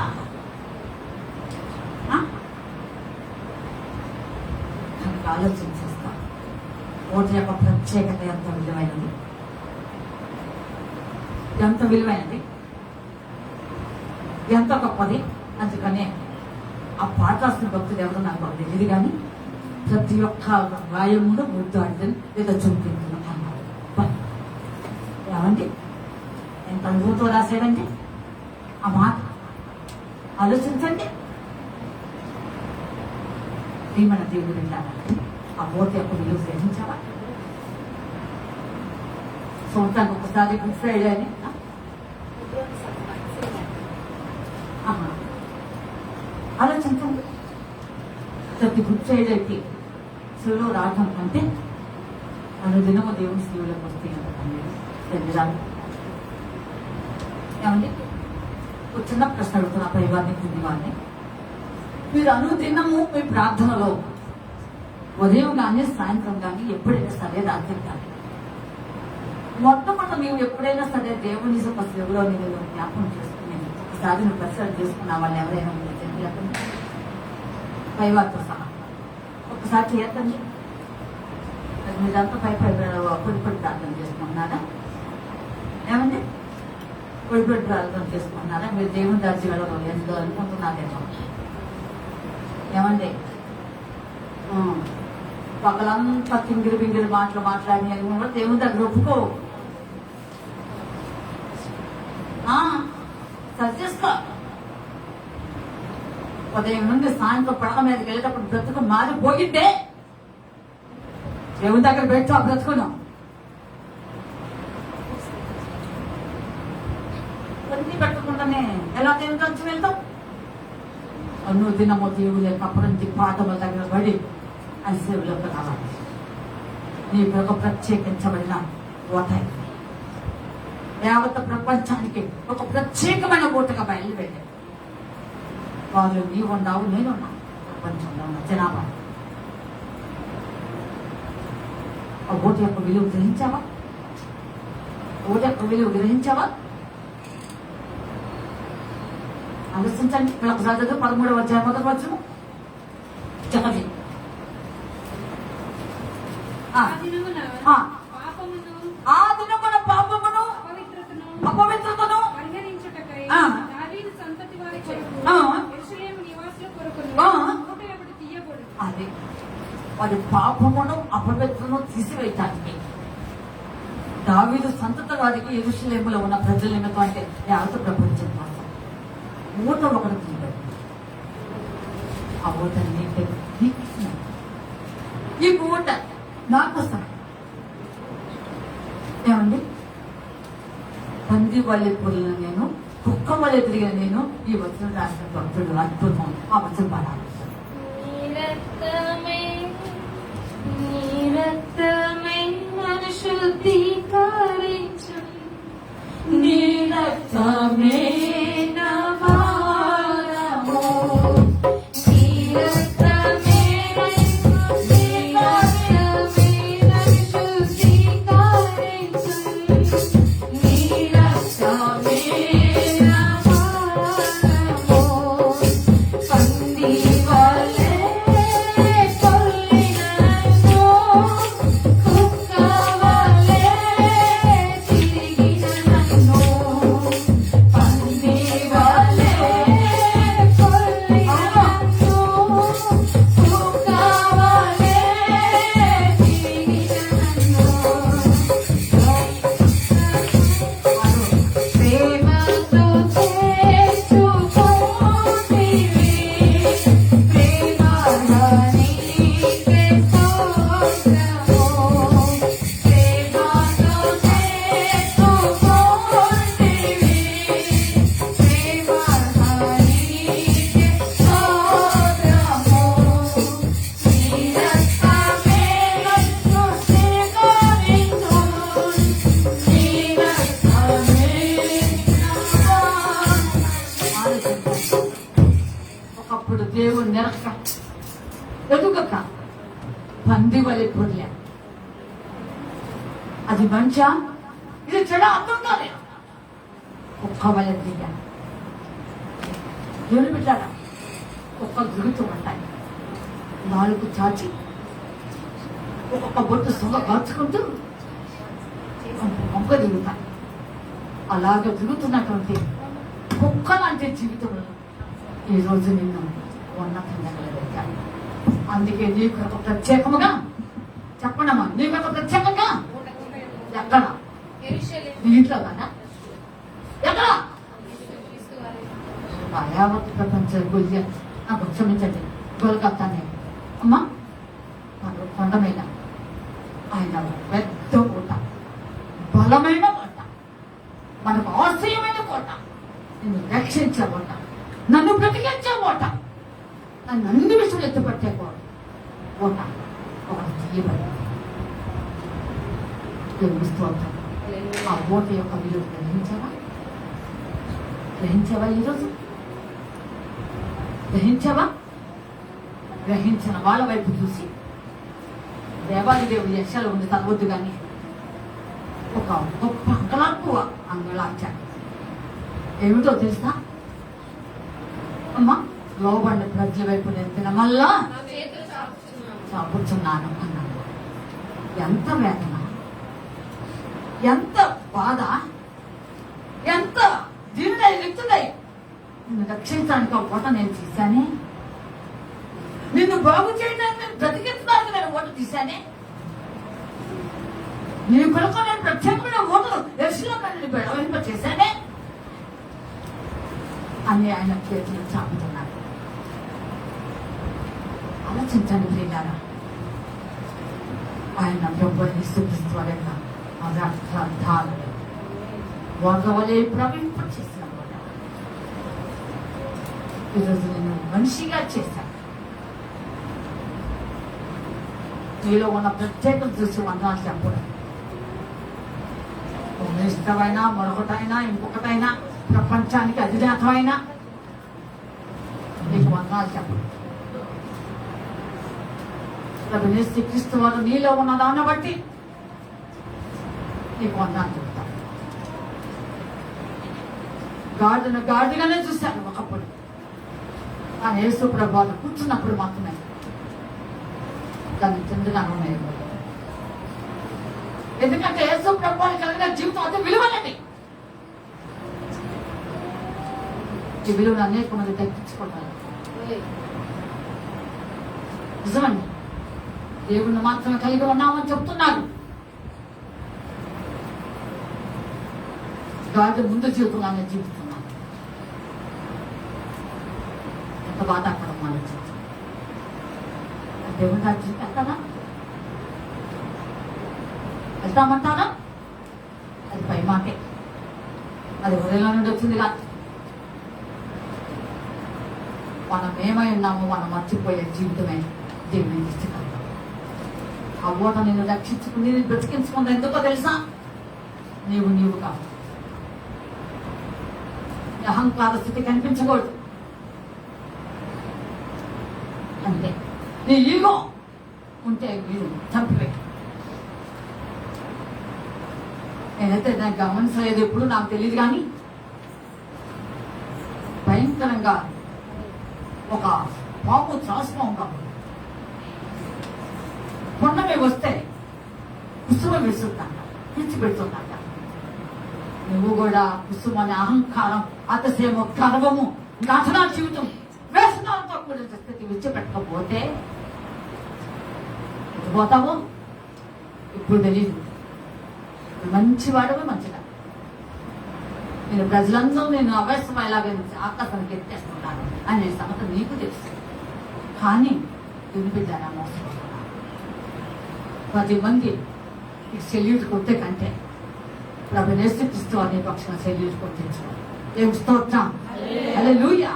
ఆలోచించేస్తాం. ఓట యొక్క ప్రత్యేకత ఎంత విలువైనది, ఎంత విలువైనది, ఎంత గొప్పది. అందుకనే ఆ పాట రాసిన భక్తులు ఎవరో నాకు తెలియదు కానీ ప్రతి ఒక్క గాయమును ముద్దాడితే లేదా చూపించిన అన్నారు. ఏమండి ఎంత అనుభూతితో రాశాడండి ఆ మాట. ఆలోచించండి. మన దేవుడు వింటారంటే ఆ ఓట యొక్క విలువ గ్రహించావా? సొంతానికి ఒకసారి గుడ్ ఫ్రైడే అని ఆలోచించండి. ప్రతి గుడ్ ఫ్రైడేకి శివులో రావడం కంటే అనుదినము దేవుని శివులకు వస్తే తెలియరాదు. ఏమండి ఒక చిన్న ప్రశ్న అడుగుతున్నా పరివారిని తిండి వారిని. మీరు అనుదినము మీ ప్రార్థనలో ఉదయం కానీ సాయంత్రం కానీ ఎప్పుడైనా సరే రాత్రి కానీ మొట్టమొదటి మేము ఎప్పుడైనా సరే దేవుని యొక్క సేవలో నేను జ్ఞాపకం చేసుకుని ఒకసారి నువ్వు పరిసరం చేసుకున్న వాళ్ళు ఎవరైనా తెలియకుండా పైవారితో సహా ఒకసారి చేయొద్దండి. మీరంతా పై పొడి ప్రార్థన చేసుకుంటున్నారా? ఏమండి పొడి ప్రార్థన చేసుకుంటున్నారా? మీరు దేవుని దాచి వెళ్ళడం ఎందుకు అనుకుంటున్నారేమో. ఏమండి పగలంతా కింగిరి బింగిరి మాటలు మాట్లాడి కూడా దేవుని దగ్గర ఒప్పుకో. సరి చేసుకో. ఉదయం నుండి సాయంత్రం పడక మీదకి వెళ్ళేటప్పుడు బ్రతుకు మారిపోయిందే. దేవుని దగ్గర పెట్టు ఆ బ్రతుకున్నాం. అన్ని పెట్టకుండానే ఎలా దేవుని నుంచి వెళ్తాం? అన్ను దినమో దేవుని కప్పటి పాదముల దగ్గర పడి ఆ సేవలోకి రావాలి. నీకు ఒక ప్రత్యేకించబడిన ఓట, యావత్ ప్రపంచానికి ఒక ప్రత్యేకమైన ఓటగా బయలుపెట్టారు. వాళ్ళు నీవు ఉన్నావు, నేనున్నావు, ప్రపంచంలో ఉన్న జనాభా. ఆ ఓటు యొక్క విలువ గ్రహించావా? ఓటు యొక్క విలువ గ్రహించావా? ఆలోచించండి. ఒకసారి 13వ అధ్యాయం 1వ వచనం చెప్పండి. ఆ దినమున ఆ పాపమును అపవిత్రతను పరిహరించుటకై ఆ. దావీదు సంతతి వారి కొరకు ఆ. యెరూషలేము నివాసుల కొరకు ఆ. ఓట ఒకటి తీయబడును. అది వారి పాపమును అపవిత్రను తీసివేయటానికి దావీదు సంతతి వారికి యెరూషలేములో ఉన్న ప్రజల నిమిత్తం అంటే యావత్ ప్రపంచం కోసం ఓట ఒకటి తీయబడి, ఆ ఓట ఈ ఓట నాకోసం ఏమండి? పంది వల్లే పొరిన నేను, కుక్క వల్లే తిరిగిన నేను. ఈ వచనం రాసిన భక్తుడు అద్భుతం. ఆ వచనం పడాలి. నీ రక్తమే నన్ను శుద్ధీకరించు. నీ రక్తమే నా భారము. నీ రక్తమే నన్ను శుద్ధీకరించు. నీ రక్తమే నా భారము. పంది వలె పొర్లినను, కుక్క వలె తిరిగిన నన్ను. పంది వలె పొర్లినను, కుక్క వలె తిరిగిన నన్ను. ప్రేమతో చేర్చుకోనివి, ప్రేమగా నీకే స్తోత్రము. ప్రేమతో చేర్చుకోనివి, ప్రేమగా నీకే స్తోత్రము. నీ రక్తమే నన్ను స్వీకరించు. నీ రక్తమే ఒకప్పుడు దేవుడు నెరక ఎదుగక పంది వలె పొర్లే. అది మంచా, ఇది చెడ అర్థం కాదు. కుక్క వలె దిగా. దేవుని బిడ్డారా, కుక్క దిగుతూ ఉంటాయి. నాలుగు చాచి ఒక్కొక్క బొట్టు సొంగ కాచుకుంటూ మొక్క దిగుతాయి. అలాగే దిగుతున్నటువంటి కుక్క లాంటి జీవితంలో ఈ రోజు నిన్ను ఉన్నతంగా నిలబెట్టాను. అందుకే నీకు ఒక ప్రత్యేకముగా చెప్పండమ్మా, నీకు ఒక ప్రత్యేకంగా ఎక్కడ? యెరూషలేము నీ ఇంట్లో కదా? ఎక్కడ? క్రీస్తు వారి యావత్ ప్రపంచ గొల్లి నాకు క్షమించండి, గొలకత్తానే అమ్మా. మన కొండ మీద ఆయన పెద్ద కోట, బలమైన కోట, మనకు ఆశ్చర్యమైన కోట, నిన్ను రక్షించే కోట, నన్ను బ్రతికించే కోట, నన్ను అన్ని విషయాలు ఎత్తుపట్టే కోట ఒకటి తీయబడి దేవుని స్తోత్రం. ఆ ఓట యొక్క విలువ గ్రహించావా? ఈరోజు గ్రహించావా? గ్రహించిన వాళ్ళ వైపు చూసి దేవాది దేవుడు యక్షలు ఉంది తనవద్దు కానీ ఒక గొప్ప అంగలార్పు అంగలార్చాడు. ఏమిటో తెలుసా అమ్మా? లోబడిన ప్రజల వైపు నేను తినమల్లా నా చేతులు చాపుచున్నాను. చాపుచున్నాను అన్నాడు. ఎంత వేదన, ఎంత బాధ, ఎంత దీనినై వ్యక్తులై నిన్ను రక్షించడానికి ఒక ఓట నేను తీశానే, నిన్ను బాగు చేయడానికి బ్రతికించడానికి నేను ఓటు తీశానే, నీ కొరకు నేను ప్రత్యేకమైన ఓటును యెరూషలేము నుండి ప్రవహింప చేశానే అని ఆయన చేతులు చాపుతున్నాడు. ఆలోచించండి ప్రియులారా. ఆయన ప్రభుని యేసుక్రీస్తు వారి యొక్క రక్తధారలు వగవలే ప్రవింప చేసిన ఈరోజు నేను మనిషిగా చేశాను. నీలో ఉన్న ప్రత్యేకత చూసి వందనాలు చెప్పడం. ఇష్టమైనా మరొకటైనా ఇంకొకటైనా ప్రపంచానికి అధినేతమైనా నీకు వందనాలు చెప్పడం. యేసుక్రీస్తు వారు నీలో ఉన్న దాన్ని బట్టి నీకు వందనాలు చెప్తాను. గాడిగానే చూశాను ఒకప్పుడు. కానీ యేసు ప్రభు కూర్చున్నప్పుడు మాత్రమే దాన్ని చెందుగానే ఉన్నాయి. ఎందుకంటే యేసు ప్రభువుని కలిగిన జీవితం అంతా విలువలేని. ఈ విలువను అనేక మంది దక్కించుకుంటారు. నిజమండి, దేవుణ్ణి మాత్రమే కలిగి ఉన్నామని చెప్తున్నారు. గాడి ముందు జీవితంగానే జీవిస్తున్నాను. ఎంత బాధాకరం ఆలోచించాను. దేవుని రాజ్యం వెళ్తానా? వెళ్తామంటారా? అది పై మాటే, అది హృదయంలో నుండి వచ్చింది కాదు. మనం ఏమై ఉన్నామో మనం మర్చిపోయే జీవితమే దేవుని ఇష్టం. ఆ ఓట నేను రక్షించుకుని బ్రతికించుకుంది ఎందుకో తెలుసా? నీవు కాదు. అహంకార స్థితి కనిపించకూడదు. అంతే. నీ ఈగో ఉంటే మీరు చంపిపెట్టు. నేనైతే దాన్ని గమనించలేదు, ఎప్పుడు నాకు తెలియదు. కానీ భయంకరంగా ఒక పాము త్రాసుగా కొండ మీద వస్తే కుసుమ విసురుతాంట, విడిచిపెడుతుందంట. నువ్వు కూడా కుసుమని అహంకారం, అతసేమో, గర్వము, నటనా జీవితం, వ్యసనాలతో కూడిన స్థితి విడిచిపెట్టకపోతే పోతావు. ఇప్పుడు తెలీదు. మంచివాడమే మంచిగా. నేను ప్రజలందరూ నేను అవ్యసనం ఇలాగే ఆకాశానికి ఎత్తేస్తున్నాను అనే సంగతి నీకు తెలుసు. కానీ వినిపించాను మోసపోతున్నా. 10 మంది సెల్యూట్ కొట్టే కంటే ప్రభు యేసుక్రీస్తు అనే పక్షాన సెల్యూట్ కొట్టించు. ఏం స్తోత్రం! హల్లెలూయా,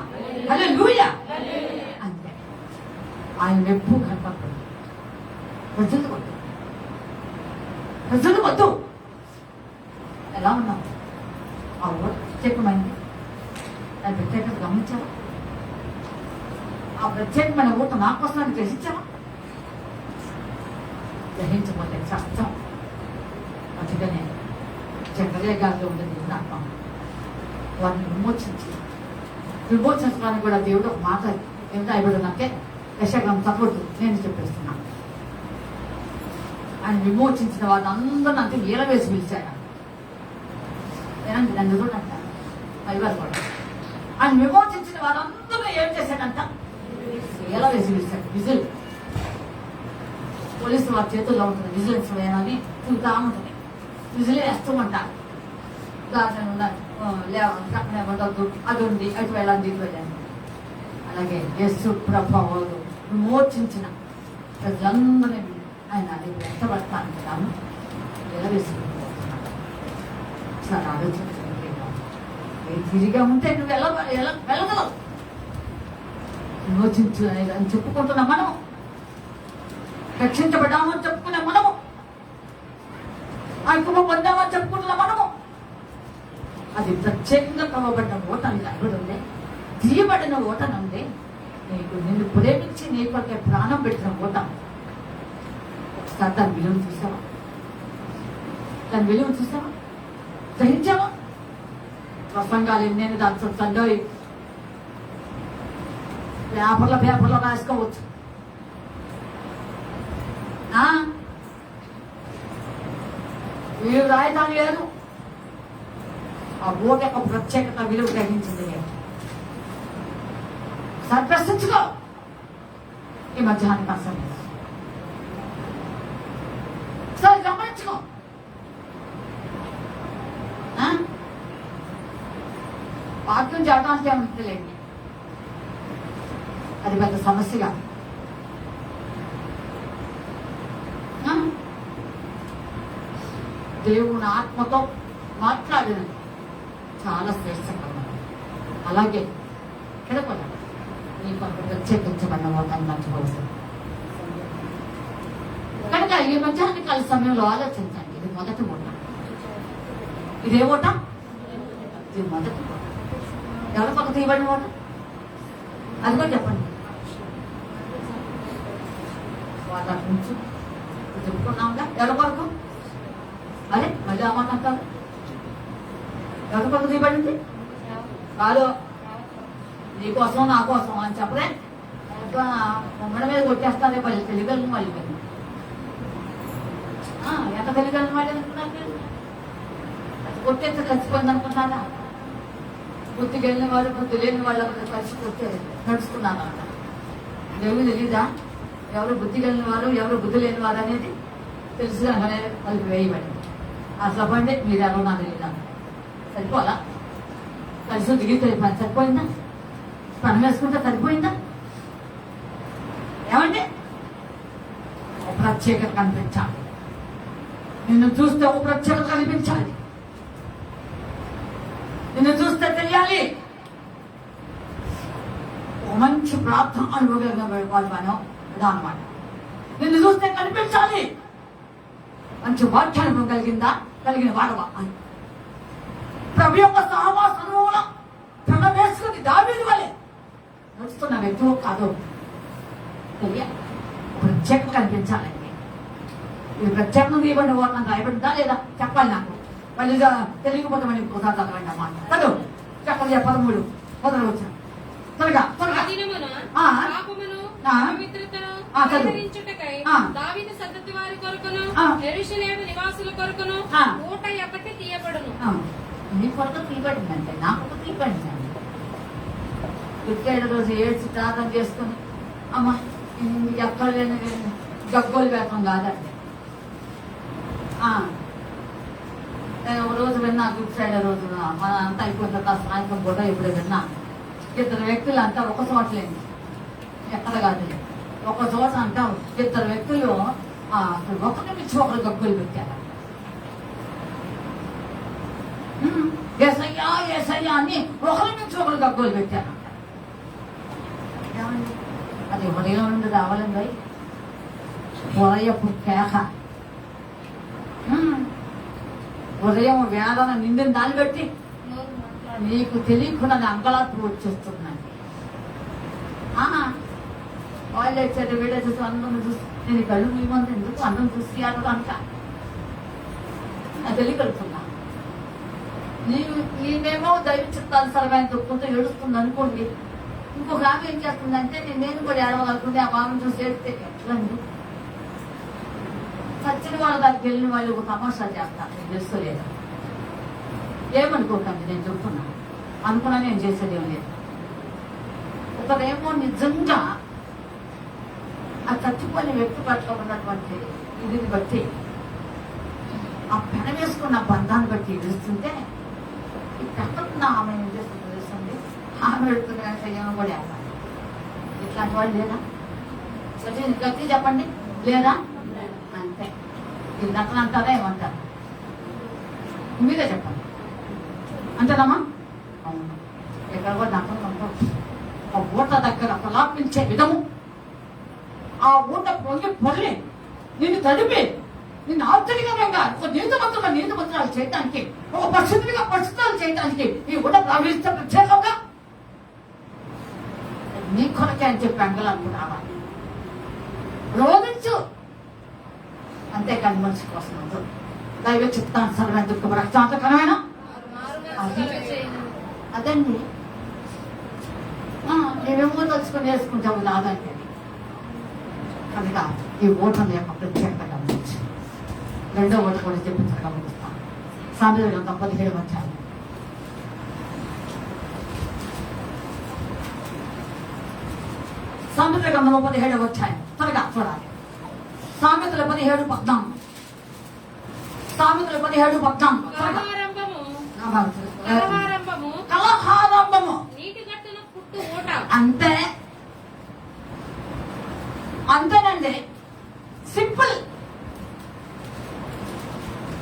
హల్లెలూయా. అంతే. ఆయన ఎప్పుడు కనపడదు. ప్రజలు వద్దు. ఎలా ఉన్నావు? ఆ ఓట ప్రత్యేకమైంది. దాని ప్రత్యేకత గమనించావా? ఆ ప్రత్యేకమైన ఓటు నా కోసం గ్రహించావా? గ్రహించబోతే కష్టం. అందుకనే జకర్యా గారిలో ఉండేది ఆత్మ వారిని విమోచించడానికి కూడా దేవుడు ఒక మాట ఏమిటో అయిపోతుందంటే యెషయా తప్పొద్దు, నేను చెప్పేస్తున్నాను. ఆయన విమోచించిన వారిని అందరిని అంతే ఈల వేసి పిలిచాడు. నన్ను కూడా అంటారు పైవారు కూడా. ఆయన విమోచించిన వారందరూ ఏం చేశాడంట? ఈల వేసి పిలిచాడు. విజిల్ పోలీసు వారి చేతుల్లో ఉంటుంది. విజిలెన్స్ వేయాలని చూద్దా ఉంటుంది. విజిల్ వేస్తూ ఉంటారు. దాని పక్కనే ఉండద్దు, అది ఉంది, అటు వెళ్ళాలి, ఇటు వెళ్ళాలి. అలాగే యేసు ప్రభావాలు విమోచించిన ప్రజలందరినీ ఆయన అది వ్యక్తపడతానికి తాను నిలవేసుకుంటున్నాడు. చాలా ఆలోచించండి. తిరిగా ఉంటే నువ్వు వెళ్ళగలవు. విమోచించు అని చెప్పుకుంటున్నా మనము, రక్షించబడ్డామని చెప్పుకునే మనము, ఆ కుమ పొందామని చెప్పుకుంటున్నా మనము. అది ప్రత్యేకంగా కమ్మబడిన ఓట అని కనబడుంది, తీయబడిన ఓటనుంది. నిన్ను ప్రేమించి నీ కొరకే ప్రాణం పెట్టిన ఓట. ఒకసారి దాని విలువ చూసావా? దాని విలువ చూసావా? గ్రహించావా? ప్రసంగాలు ఎన్నేను దాని చెప్తాండో పేపర్లో రాసుకోవచ్చు. వీళ్ళు రాయటానికి లేదు. ఆ ఓటు యొక్క ప్రత్యేకత విలువ గ్రహించింది లేదు. సార్ ప్రశ్నించుకో ఈ మధ్యాహ్నానికి అసలు సార్ గమనించుకో. వాక్యం చేయడానికి ఏమంటలేదు, అది పెద్ద సమస్యగా. దేవుని ఆత్మతో మాట్లాడినది చాలా శ్రేష్టకరమైనది. అలాగే ఇక్కడ కూడా నీ కొరకు ప్రత్యేకించబడిన వాటిని మర్చిపోతుంది. కనుక ఈ మధ్యాహ్న కాల సమయంలో ఆలోచించండి. ఇది మొదటి ఓట. ఇదే ఓట, ఇది మొదటి ఓట. ఎవరి పక్క తీయబడిన ఓట అది కూడా చెప్పండి. వాళ్ళ నుంచి చెప్పుకున్నాంగా ఎవరి కొరకు? అదే మళ్ళీ ఆ మాట అంటారు. ఎవరి కొరకు తీయబడింది? కాదు నీకోసం నా కోసం అని చెప్పలే. ఉమ్మడి మీద కొట్టేస్తారే మళ్ళీ తెలియగలను మళ్ళీ ఎంత తెలియగలను మళ్ళీ అనుకున్నారు. కొట్టేస్తే కలిసిపోయింది అనుకున్నారా? బుద్ధికి వెళ్ళిన వాళ్ళు బుద్ధి లేని వాళ్ళు కలిసి కొట్టే నడుచుకున్నాను అన్న. ఎవరు తెలీదా? ఎవరు బుద్ధి కలిగిన వారు ఎవరు బుద్ధి లేని వారు అనేది తెలుసుగానే వాళ్ళకి వేయబడింది. అసలు పండి మీరు ఎవరు నాకు తెలీదా? సరిపోవాలా? కలిసి దిగితే సరిపోయిందా? పని వేసుకుంటే సరిపోయిందా? ఏమంటే ఒక ప్రత్యేకత కనిపించాలి. నిన్ను చూస్తే ఒక ప్రత్యేకత కనిపించాలి. నిన్ను చూస్తే తెలియాలి. ఒక మంచి ప్రార్థన అనుభవం అనమాట. నిన్ను చూస్తే కనిపించాలి. మంచి వాక్యానుభవం కలిగిన వాడవా అని ప్రభు యొక్క సహవాసంలో తన వేసుకుని దావీదు వలె నడుస్తున్న వ్యక్తులు కాదు. తెలియాలి. ప్రత్యేకత కనిపించాలండి. ఇది ప్రత్యేకంగా ఇవ్వండి. ఓట్లను రాయబడిందా లేదా చెప్పాలి నాకు. మళ్ళీ తెలియకపోతే మళ్ళీ ఇంకోసారి చదవండి అన్నమాట. చదువు చెప్పండి. 13 మొదలు వచ్చాను. త్వరగా త్వరగా. దావీదు సంతతి వారి కొరకును యెరూషలేము నివాసుల కొరకును ఊట ఒకటి తీయబడును. నీ కొరకు తీయబడిందంటే నాకు తీయబడిందండి. క్రికెట్ రోజు ఏడ్చి ప్రార్థన చేసుకుని అమ్మా ఎక్కడ లేని గగ్గోలు వేయటం కాదండి. నేను ఒక రోజు విన్నా, గుడ్ ఫ్రైడే రోజు మన అంతా అయిపోయిన తర్వాత సాయంత్రం కూడా ఎప్పుడు విన్నా. 2 వ్యక్తులు అంతా ఒక చోట్లేదు, ఎక్కడ కాదు ఒక చోట అంటారు. 2 వ్యక్తులు ఒకరి నుంచి ఒకరు గగ్గులు పెట్టారు. ఏసయ్యా ఏసయ్యా అని ఒకరి నుంచి ఒకరు గగ్గోలు పెట్టారు. అది హృదయం నుండి రావాలండి. హృదయపు కేక, ఉదయం వేదన నిండిన దాన్ని బట్టి నీకు తెలియకుండా అంగళాలు వచ్చేస్తున్నాయి. వాళ్ళు వచ్చారు, వీడే చూసి అందరం చూసి నేను కళ్ళు మీ మంది ఎందుకు అందరం చూసి అంట తెలియగలుగుతున్నా. నేనేమో దైవ చిత్తానుసరమైన దుఃఖంతో ఏడుస్తుంది అనుకోండి. ఇంకొక ఆమె ఏం చేస్తుందంటే నేను కూడా ఏడవగలుగుతుంది. ఆ బాబుని చూసి ఏడితే ఎట్లండి? చచ్చిన వాళ్ళ దానికి వెళ్ళిన వాళ్ళు ఒక తమాషా చేస్తారు. నేను తెలుసుకోలేదు. ఏమనుకోకండి, నేను చెప్తున్నాను. అనుకున్నా నేను చేసేది ఏం లేదు. ఒకరేమో నిజంగా ఆ చచ్చిపోయిన వ్యక్తి పట్ల ఉన్నటువంటి ఇది బట్టి, ఆ పెన వేసుకున్న బంధాన్ని బట్టి ఎదురుస్తుంటే ఎక్కడున్న ఆమె ఏం చేస్తుంది తెలుస్తుంది. ఆమె పెడుతున్న ఏమో కూడా వేస్తాను. ఇట్లాంటి వాళ్ళు లేదా? గట్టి చెప్పండి, లేదా? అంతే. ఇది నటన అంటారా ఏమంటారు? మీరే చెప్పండి. అంతేనమ్మా? అవును. ఎక్కడ కూడా నటన అంటారు. ఆ ఊట దగ్గర ప్రలాపించే విధము, ఆ ఊట పొల్లి నిన్ను తడిపి నిన్ను ఆశ్చర్యకరంగా ఒక నీతిమంతురాలు చేయడానికి, ఒక పరిశుద్ధాలు చేయడానికి ఈ ఊట ప్రవహిస్తే ప్రత్యేకంగా నీ కొరకే అని చెప్పి అంగలాలు రావాలి. రోధించు, అంతేకాని మనిషి కోసం ఉండదు. దైవ చిత్తానుసరమైన దుఃఖం రక్షాంతకరమైన అదండి. నేనేమో తలుచుకొని వేసుకుంటాము నాదంటే. కనుక ఈ ఓటర్ల యొక్క ప్రత్యేకత గమనించి 2వ ఓట కూడా చెప్పించడం గమనిస్తాను. సామెతల గ్రంథం 17వ అధ్యాయం. సామెతల గ్రంథం 17వ అధ్యాయం త్వరగా చూడాలి. సామెతల 17:14. సామెతల 17:14. కలహారంభము అంతే. అంతేనండి, సింపుల్.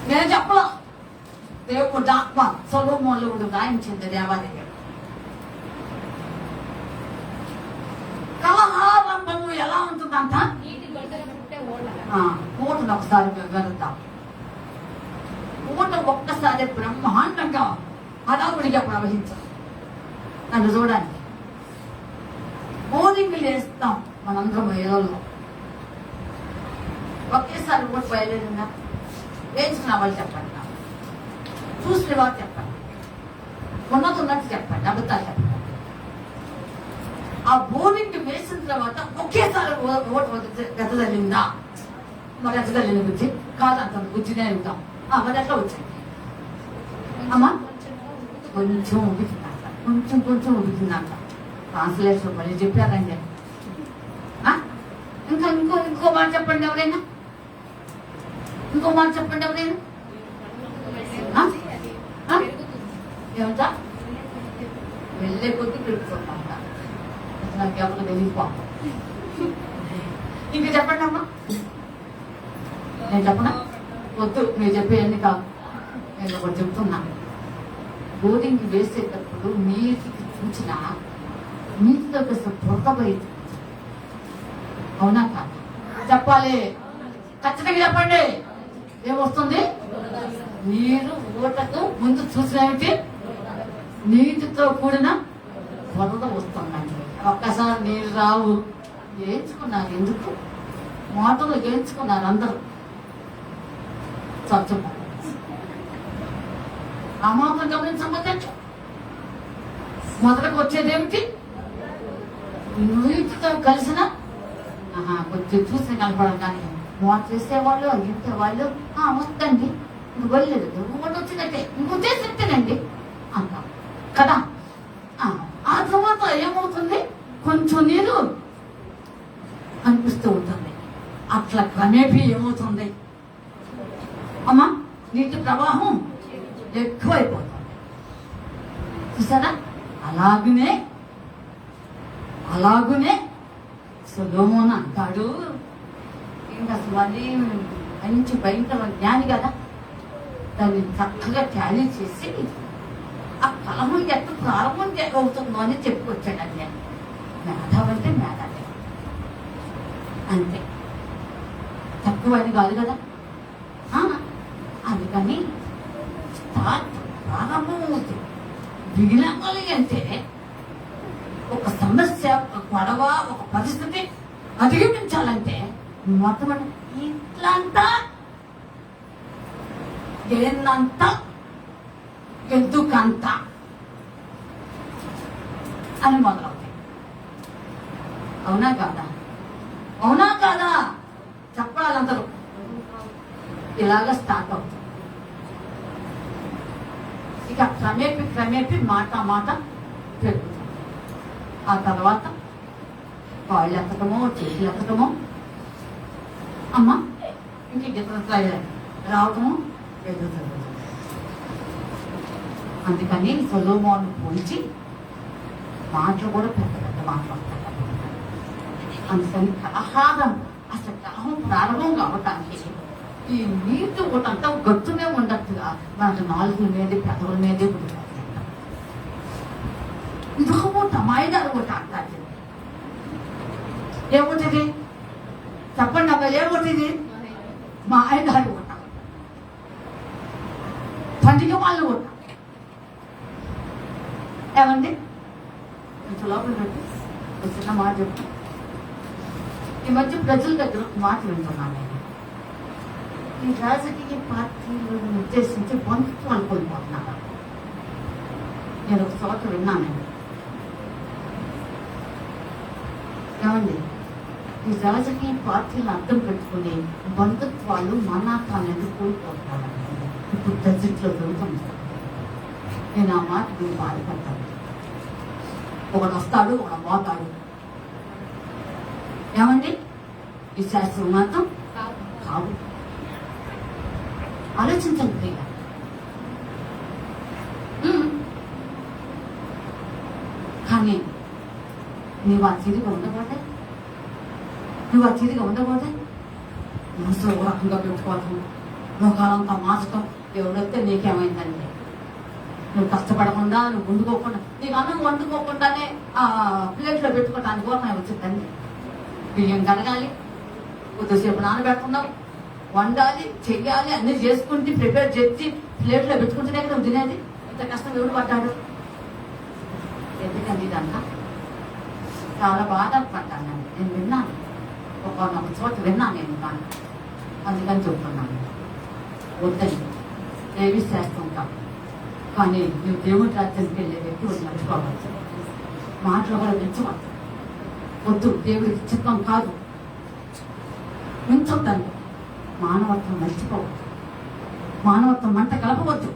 నేను చెప్పలా, దేవుడు ఆత్మ సొలొమోనుడు రాయించింది దేవాలయం. కలహారంభము ఎలా ఉంటుందంట? నీటి గొడవలు పుట్టే ఓడ. ఊటను ఒకసారి వెళ్తాం. ఊట ఒక్కసారి బ్రహ్మాండంగా హడావుడిగా ప్రవహించాం. నన్ను చూడండి, బోరింగ్లు వేస్తాం మనందరం ఏదోలో. ఒకేసారి ఊట బయలుదేరిందా? వేయించుకున్న వాళ్ళు చెప్పండి, నాకు చూసిన వాళ్ళు చెప్పండి, ఉన్నట్టు చెప్పండి, అబద్ధాలు చెప్పండి. ఆ బోరింగ్ వేసిన తర్వాత ఒకేసారి ఓటు వెతదలిందా? మరి వెతదలిన గురించి కాదంత గుజ్జినే ఉంటాం. మరి ఎట్లా వచ్చింది అమ్మా? కొంచెం ఉడికిందంట, కొంచెం ఉడికిందంట. ట్రాన్స్లేషన్ మళ్ళీ చెప్పారండి. ఇంకో మాట చెప్పండి ఎవరైనా, ఇంకో మాట చెప్పండి ఎవరైనా. ఏమంటా? వెళ్ళే కొద్ది పెరుగుతుందంట. నాకు ఎవరు తెలియపో. ఇంకా చెప్పండి అమ్మా. నేను చెప్పనా? వద్దు, మీరు చెప్పేవన్నీ కాదు. నేను ఒకటి చెప్తున్నా. బోరింగ్ వేసేటప్పుడు నీటికి చూసిన నీటితో కాస్త పొరకపోయింది. అవునా కాదు? చెప్పాలి, ఖచ్చితంగా చెప్పండి. ఏమొస్తుంది? నీరు ఊటకు ముందు చూసినవి నీటితో కూడిన వరద వస్తుందండి. ఒక్కసారి నీళ్ళు రావు. వేయించుకున్నారు, ఎందుకు మోటార్లు వేయించుకున్నారు అందరూ. స్వచ్ఛం ఆ మాత్రం గమనించకపోతే మొదటకు వచ్చేదేమిటి? నీటితో కలిసిన కొంచెం చూసి కలపడం. కానీ మోటార్ చేసేవాళ్ళు అయ్యేవాళ్ళు వద్దండి, ఇంక వెళ్ళలేదు, ఇంకోటి వచ్చినట్టే, ఇంకో చేసేనండి అంటాం కదా. ఆ తర్వాత ఏమవుతుంది? కొంచెం నీరు అనిపిస్తూ ఉంటుంది. అట్లా క్రమేపీ ఏమవుతుంది అమ్మా? నీటి ప్రవాహం ఎక్కువైపోతుంది. చూసారా? అలాగునే సొలొమోను అంటాడు. ఇంకా మళ్ళీ మంచి భయంకర జ్ఞాని కదా, దాన్ని చక్కగా ట్యాలీ చేసి ఆ కలహం ఎట్లా ప్రారంభం అవుతుందో అని చెప్పుకొచ్చాడండి. మేధావంటే మేధావి అంతే, తక్కువని కాదు కదా. అందుకని ప్రారంభం అవుతుంది. విఘ్నాలు అంటే ఒక సమస్య, ఒక గొడవ, ఒక పరిస్థితి అధిగమించాలంటే మొట్టమొదటి ఇట్లంతా ఏందంత ఎందుకంత అని మొదలవుతాయి. అవునా కాదా? చెప్పాలందరూ ఇలాగ స్టార్ట్ అవుతుంది. ఇక క్రమేపీ మాట పెరుగుతుంది. ఆ తర్వాత కాళ్ళు ఎత్తటమో చేతులు ఎత్తటమో అమ్మ ఇంక ఇతర రావటము ఎదుగుతుంది. అందుకని సొలొమోను పోల్చి మాటలు కూడా పెద్ద మాట్లాడతారు. అందుకని కలహారం, అసలు కలహం ప్రారంభం కావటానికి ఈ నీటి ఒకటంతా గట్టునే ఉండట్టుగా మనకు నాలుగుల మీద పెదవుల మీదే ఉంటుంది. ఇంకొక మూట మాయదారు ఒకటి అంటారు. ఏముంటుంది చెప్పండి అబ్బా? ఏముంటుంది? మాయదారు ఒకట, పండుగ వాళ్ళు ఒకట. ఏమండి కొంచెం లోపల పెట్టి చిన్న మాట చెప్పు. ఈ మధ్య ప్రజల దగ్గర మాట వింటున్నాను నేను. ఈ రాజకీయ పార్టీలను ఉద్దేశించి బంధుత్వాలు కోల్పోతున్నారు. నేను ఒక చోట విన్నాను. ఏమండి, ఈ రాజకీయ పార్టీలను అర్థం పెట్టుకుని బంధుత్వాలు మనాకాలను కోల్పోతున్నారు. ఇప్పుడు ప్రజల్లో జరుగుతుంది. నేను ఆ మాట మీరు బాధపడతాను. ఒకడు వస్తాడు, ఒకడు పోతాడు. ఏమండి, ఈ శాస్త్రం మాత్రం కాదు. ఆలోచించండి ప్రియ. కానీ నువ్వు ఆ తిరిగి ఉండబోతే మనసులో ఒక రకంగా పెట్టుకోవటం, ముఖాలంతా మార్చడం ఎవరైతే నీకేమైందండి? నువ్వు కష్టపడకుండా, నువ్వు వండుకోకుండా, నీకు అన్నం వండుకోకుండానే ప్లేట్లో పెట్టుకోవడానికి కూడా వచ్చిందండి. బియ్యం కడగాలి, కొద్దిసేపు నానబెట్టుకున్నావు, వండాలి, చెయ్యాలి, అన్ని చేసుకుంటే ప్రిపేర్ చేసి ప్లేట్లో పెట్టుకుంటేనే కదా తినేది. ఇంత కష్టం ఎవరు పడ్డాడు? ఎందుకండి ఇదంతా? చాలా బాధపడ్డానండి. నేను విన్నాను, ఒక చోట విన్నాను నేను కానీ, అందుకని చెప్తున్నాను. వద్దని ఏవి చేస్తుంటాం, కానీ నువ్వు దేవుడి రాజ్యానికి వెళ్ళే వ్యక్తి వచ్చి మర్చిపోవచ్చు. మాటలు కూడా మెచ్చవచ్చు. వద్దు, దేవుడికి చిత్తం కాదు, మించొద్దండి. మానవత్వం మర్చిపోవద్దు, మానవత్వం మంట కలపవద్దు.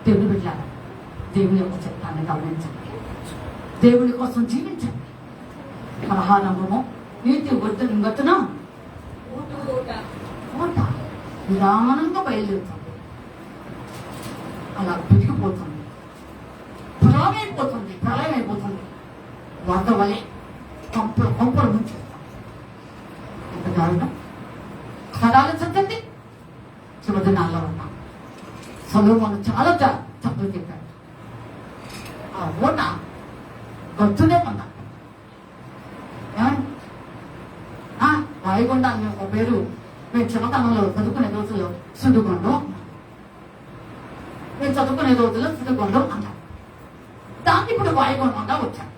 దేవుని బిడ్డలారా, దేవుని యొక్క చిత్తాన్ని గమనించండి, దేవుని కోసం జీవించండి. కలహారంభము నీతి గొట్టున ఓట నిదానంగా బయలుదేరుతుంది, అలా పెరిగిపోతుంది, ప్రళయం అయిపోతుంది. వరద వలె కొంపలు ముంచేస్తాం. ఎంత దారుణం! కథాలు చదివింది చివరి దినాల్లో ఉన్నాం. సొలొమోను చాలా తప్పులు చెప్పాడు. ఆ ఓట గొంతునే ఉన్నా వాయుగుండ అనే ఒక పేరు మేము చిన్నతనంలో చదువుకునే రోజుల్లో సుడిగుండం, మేము చదువుకునే రోజుల్లో సుడిగుండం అన్నాం. దాన్ని ఇప్పుడు వాయుగుండంగా వచ్చాం.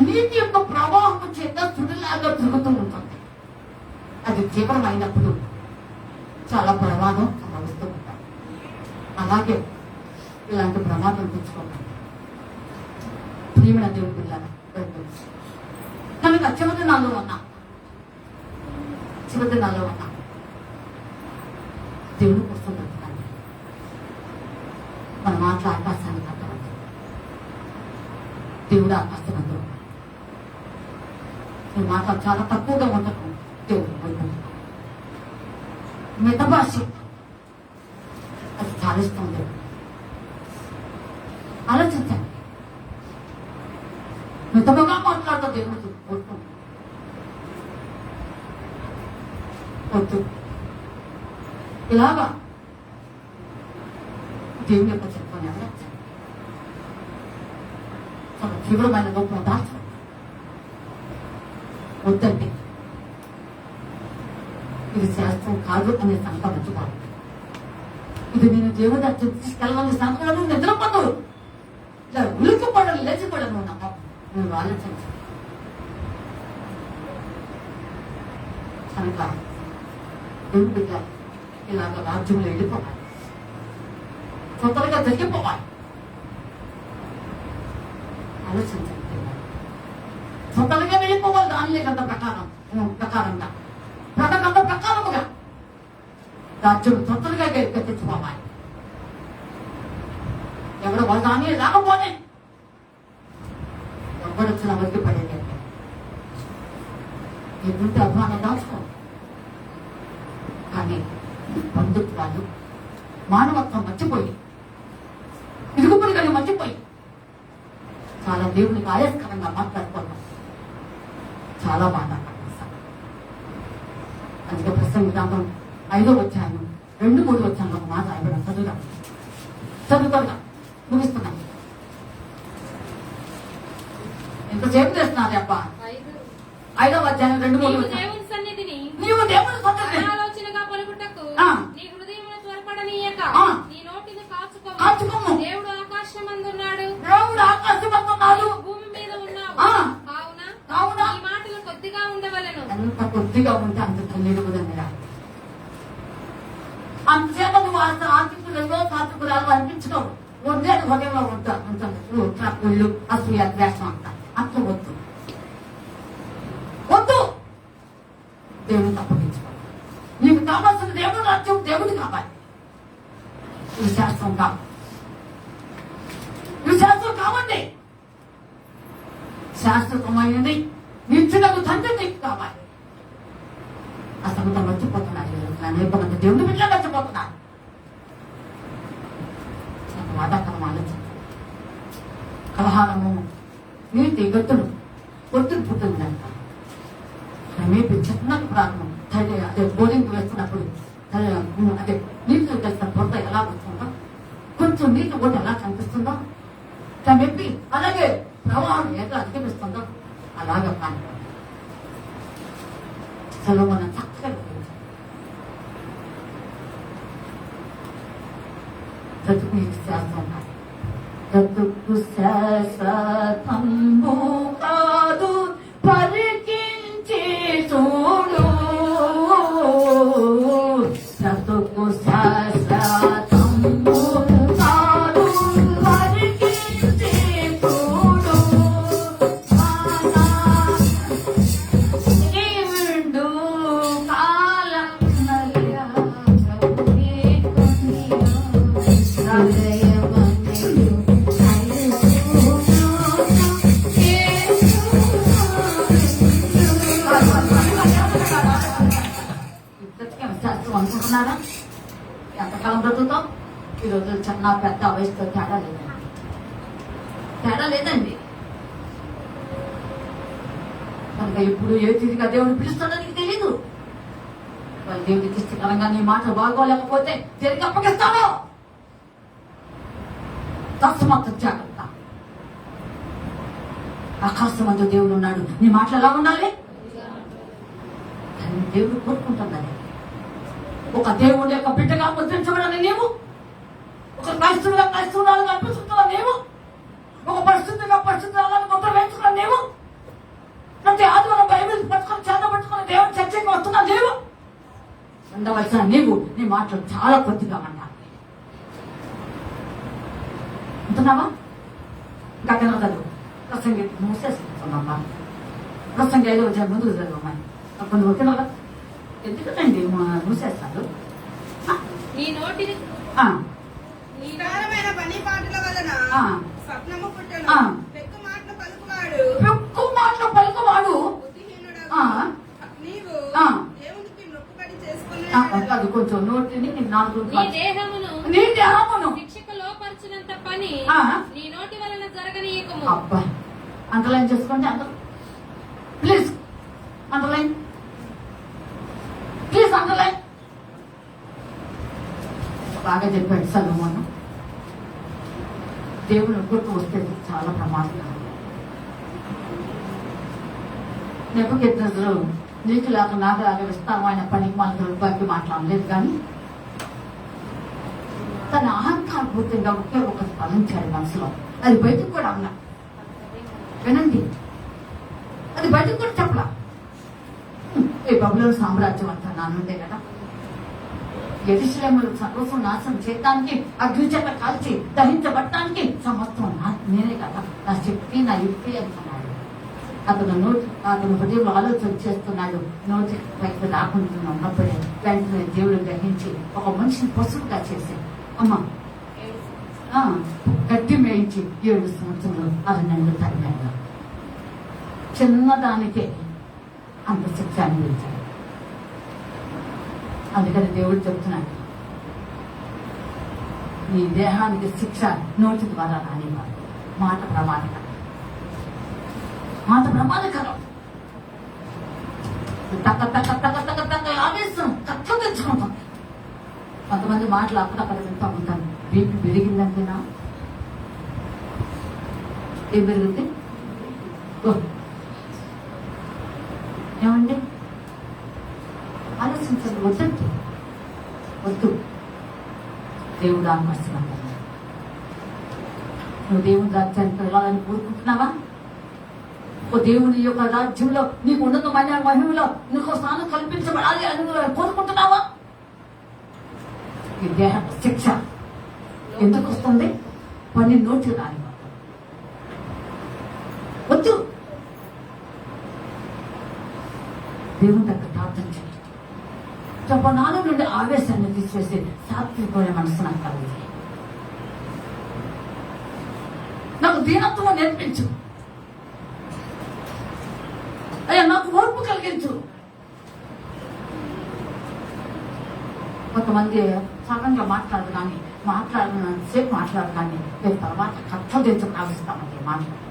నీటి యొక్క ప్రవాహం చేత సుడిలాగా తిరుగుతూ ఉంటుంది. అది తీవ్రమైనప్పుడు చాలా ప్రమాదం సంభవిస్తూ ఉంటాయి. అలాగే ఇలాంటి ప్రమాదం తెచ్చుకోవాలి. ప్రియమైన దేవుడి పిల్లలు కనుక చివరి దినాల్లో ఉన్నా దేవుడి కోసం బ్రతకాలి. మన మాటలు ఆకాశాన్ని కట్టవచ్చు. దేవుడు ఆకాశమందు ఈ మాటలు చాలా తక్కువగా ఉండటం దేవుడు మిత భాష అది చాలిస్తుంది. ఆలోచించండి, మితముగా మాట్లాడుతూ దేవుడు వద్దు. ఇలాగా దేవుని యొక్క చెప్పుకొని చాలా తీవ్రమైన లోపం దాచు వద్దండి. ఇది శాస్త్రం కాదు అనే సంగతి మర్చిపోవాలి. ఇది నేను దేవుడు అర్థం తీసుకెళ్ళాలని సంగతి నిద్రపోదు. ఇలా ఉలికిపడను, లేచిపడను నమ్మకం. నువ్వు ఆలోచించు. కనుక దేవుని బిడ్డ ఇలాగ రాజ్యంలో వెళ్ళిపోవాలి, తొందరగా తగ్గిపోవాలి. ఆలోచించండి, తొందరగా వెళ్ళిపోవాలి. దాని లేకంత ప్రకారంగా రాజ్యం తొందరగా తెచ్చుకోవాలి. ఎవరు వాళ్ళు దాని రాకపోతే ఎవరు వచ్చిన వరకు పడేది ఎదుటి అభిమానం దాచుకో. కానీ బంధుత్వాలు, మానవత్వం మర్చిపోయి, ఇరుగుపురుగని మర్చిపోయి చాలా దేవునికి ఆయాస్కరంగా మాట్లాడుకోవడం చాలా బాధాకరం. అందుకే ప్రసంగ గ్రంథం 5వ అధ్యాయం 2-3 వచ్చాను ఒక మాట ఆయన చదువుతారుగా ముగిస్తున్నాను. ఎంతసేపు చేస్తున్నారు అబ్బా? 5వ అధ్యాయం 2-3 దేవుని సన్నిధిని నీవు దేవుని సన్నిధిని ఆలోచనగా పలుకుటకు నీ హృదయమును త్వరపడనీయక నీ నోటిని కాచుకోము. దేవుడు ఆకాశమందున్నాడు, భూమి మీద ఉన్నావు. కావున ఈ మాటలు కొద్దిగా ఉండవలెను. ఎంత కొద్దిగా ఉంటే అంత తల్లిదండ్రులు అంతసేపు నువ్వు ఆర్థికులలో సాత్వికురాలు అనిపించుకోవు. ఉండే హృదయంలో ఉంటుంది కుళ్ళు, అసూయ, ద్వేషం అంతా. అంత వద్దు దేవుని అప్పగించుకోవాలి. నీకు కావాల్సిన దేవుడు రాజ్యం దేవుడు కావాలి. ఈ శాస్త్రం కావాలి, ఈ శాస్త్రం కావండి. శాశ్వతమైనది నిత్యులకు తండ్రి నీకు కావాలి. అసలు మర్చిపోతున్నారు, అనేక మంది దేవుని బిడ్డలు మర్చిపోతున్నారు. బాధాకరం ఆలోచన. కలహారము, నీతి గట్టును పుట్టిందంట. మేపి చిన్నది ప్రారంభం అదే బోరింగ్ వేస్తున్నప్పుడు అదే నీటిలో కలిసిన బురద ఎలా వస్తుందో, కొంచెం నీటి కూడా ఎలా కనిపిస్తుందో, తమెప్పి అలాగే ప్రవాహం ఎలా అధిగమిస్తుందో అలాగే కానీ సొలొమోను చక్కగా బ్రతుకు శాస్త్రం బ్రతుకు శాశ్వతంబు కాదు పరికించి చూడు, బ్రతుకు శాశ్వతంబు కాదు పరికించి చూడు, ఈవిండు కాలం నలియా శాస్త్రం అనుకుంటున్నారా? ఎంతకాలం బ్రతుకుతాం? ఈరోజు చిన్న పెద్ద వయసుతో తేడా లేదండి, తేడా లేదండి. కనుక ఇప్పుడు ఏ తీరిగా దేవుడు పిలుస్తాడో నీకు తెలీదు. వాళ్ళు దేవుడికి ఇష్టకరంగా నీ మాట బాగోలేకపోతే దేనికి అప్పగిస్తాడో తస్మాత్ జాగ్రత్త. ఆకాశం అందు దేవుడు ఉన్నాడు, నీ మాటలు ఎలా ఉండాలి? కానీ దేవుడు కోరుకుంటున్నాడు, ఒక దేవుడి యొక్క బిడ్డగా ముద్రించబడని నీవు, ఒక క్రైస్తవురాలుగా అనిపిస్తున్నా నీవు, ఒక పరిస్థితులను ముద్ర వేయించుకున్న నీవు, ప్రతి ఆదివారం బైబిల్ పట్టుకొని చేతపట్టుకుని దేవుని చర్చకి వస్తున్నా నీవు, ఉండవలసిన నీవు నీ మాటలు చాలా కొద్దిగా అన్నా ఉంటున్నావా? ఇంకా కనగదు ప్రసంగి మూసేస్తున్నామ్మా. ప్రసంగి 5వ అధ్యాయం ముందుకు చదవమ్మా. అప్పుడు నువ్వు తినగా ఎందుకండి మూసేస్తారు? నీ నోటిని నిదానమైన పని పాటల వలన స్వప్నము పుట్టెను. పెక్కు మాటలు పలుకువాడు బుద్ధిహీనుడగు. నీవు దేవునికి మొక్కుబడి చేసుకుని అది కొంచెం నోటిని నీ దేహమును శిక్షకు లోపరిచినంత పని నీ నోటి వలన జరగనీయకము. అబ్బా అండర్లైన్ చేసుకోండి, ప్లీజ్ అండర్లైన్, ప్లీజ్ అండర్లైన్. బాగా చెప్పాడు సొలొమోను. దేవుని గుర్తు వస్తే చాలా ప్రమాదం. నెబుకద్నెజరు నీకు లాగా నాగలాగా విస్తారమైన పనికి మన రూపాయికి మాట్లాడలేదు, కానీ తన అహంకారభూతంగా ఒకే ఒకటి ఫలించాడు మనసులో. అది బయటకు కూడా అన్నా, వినండి, అది బయటకు కూడా చెప్పలా. ఈ బబులోను సామ్రాజ్యం అంతా నానుండే కదా, యెరూషలేమును సర్వస్వం నాశనం చేయడానికి, అగ్ని చేత కాల్చి దహించబట్టడానికి సమస్తం నేనే కదా, నా శక్తి నా యుక్తి అంటున్నాడు. అతను హృదయంలో ఆలోచన చేస్తున్నాడు. నోటి పైకి రాకుండా ఉన్నప్పుడే వెంటనే దేవుడు గ్రహించి ఒక మనిషిని పశువుగా చేసి అమ్మ గట్టి మేయించి 7 సంవత్సరాలు అరణ్యంలో తరిగాడు. చిన్నదానికే అంత శిక్ష అనుభవించాడు. అందుకని దేవుడు చెప్తున్నాడు, నీ దేహానికి శిక్ష నోటి ద్వారా రానివ్వాలి. మాట ప్రమాదకరం, మాట ప్రమాదకరం. ఆవేశం కట్ట తెచ్చుకుంటుంది. కొంతమంది మాటలు అక్కడక్కడ వింటూ ఉంటాను. బీపీ పెరిగిందంటేనా? ఏం పెరిగింది? ఏమండి ఆలోచించండి. వద్దండి, వద్దు. దేవుడు ఆమర్శమంటాడు. నువ్వు దేవుని రాజ్యానికి వెళ్ళాలని కోరుకుంటున్నావా? ఓ దేవుని యొక్క రాజ్యంలో నీకు ఉన్నతమైన మహిమలో నీకు స్థానం కల్పించబడాలి అని కోరుకుంటున్నావా? ఈ దేహ శిక్ష ఎందుకు వస్తుంది? పని నోటి రాని వద్దు. దేవుని దగ్గర ప్రార్థన చేయండి. నాలో నుండి ఆవేశాన్ని తీసివేసి సాత్వికమైన మనసు నాకు కలిగి నాకు దీనత్వం నేర్పించు అయ్యా, నాకు ఓర్పు కలిగించు. కొంతమంది సగంగా మాట్లాడదు, కానీ సేపు మాట్లాడదు, కానీ నేను తర్వాత కథ తెచ్చు కావిస్తామండి మాట్లాడు.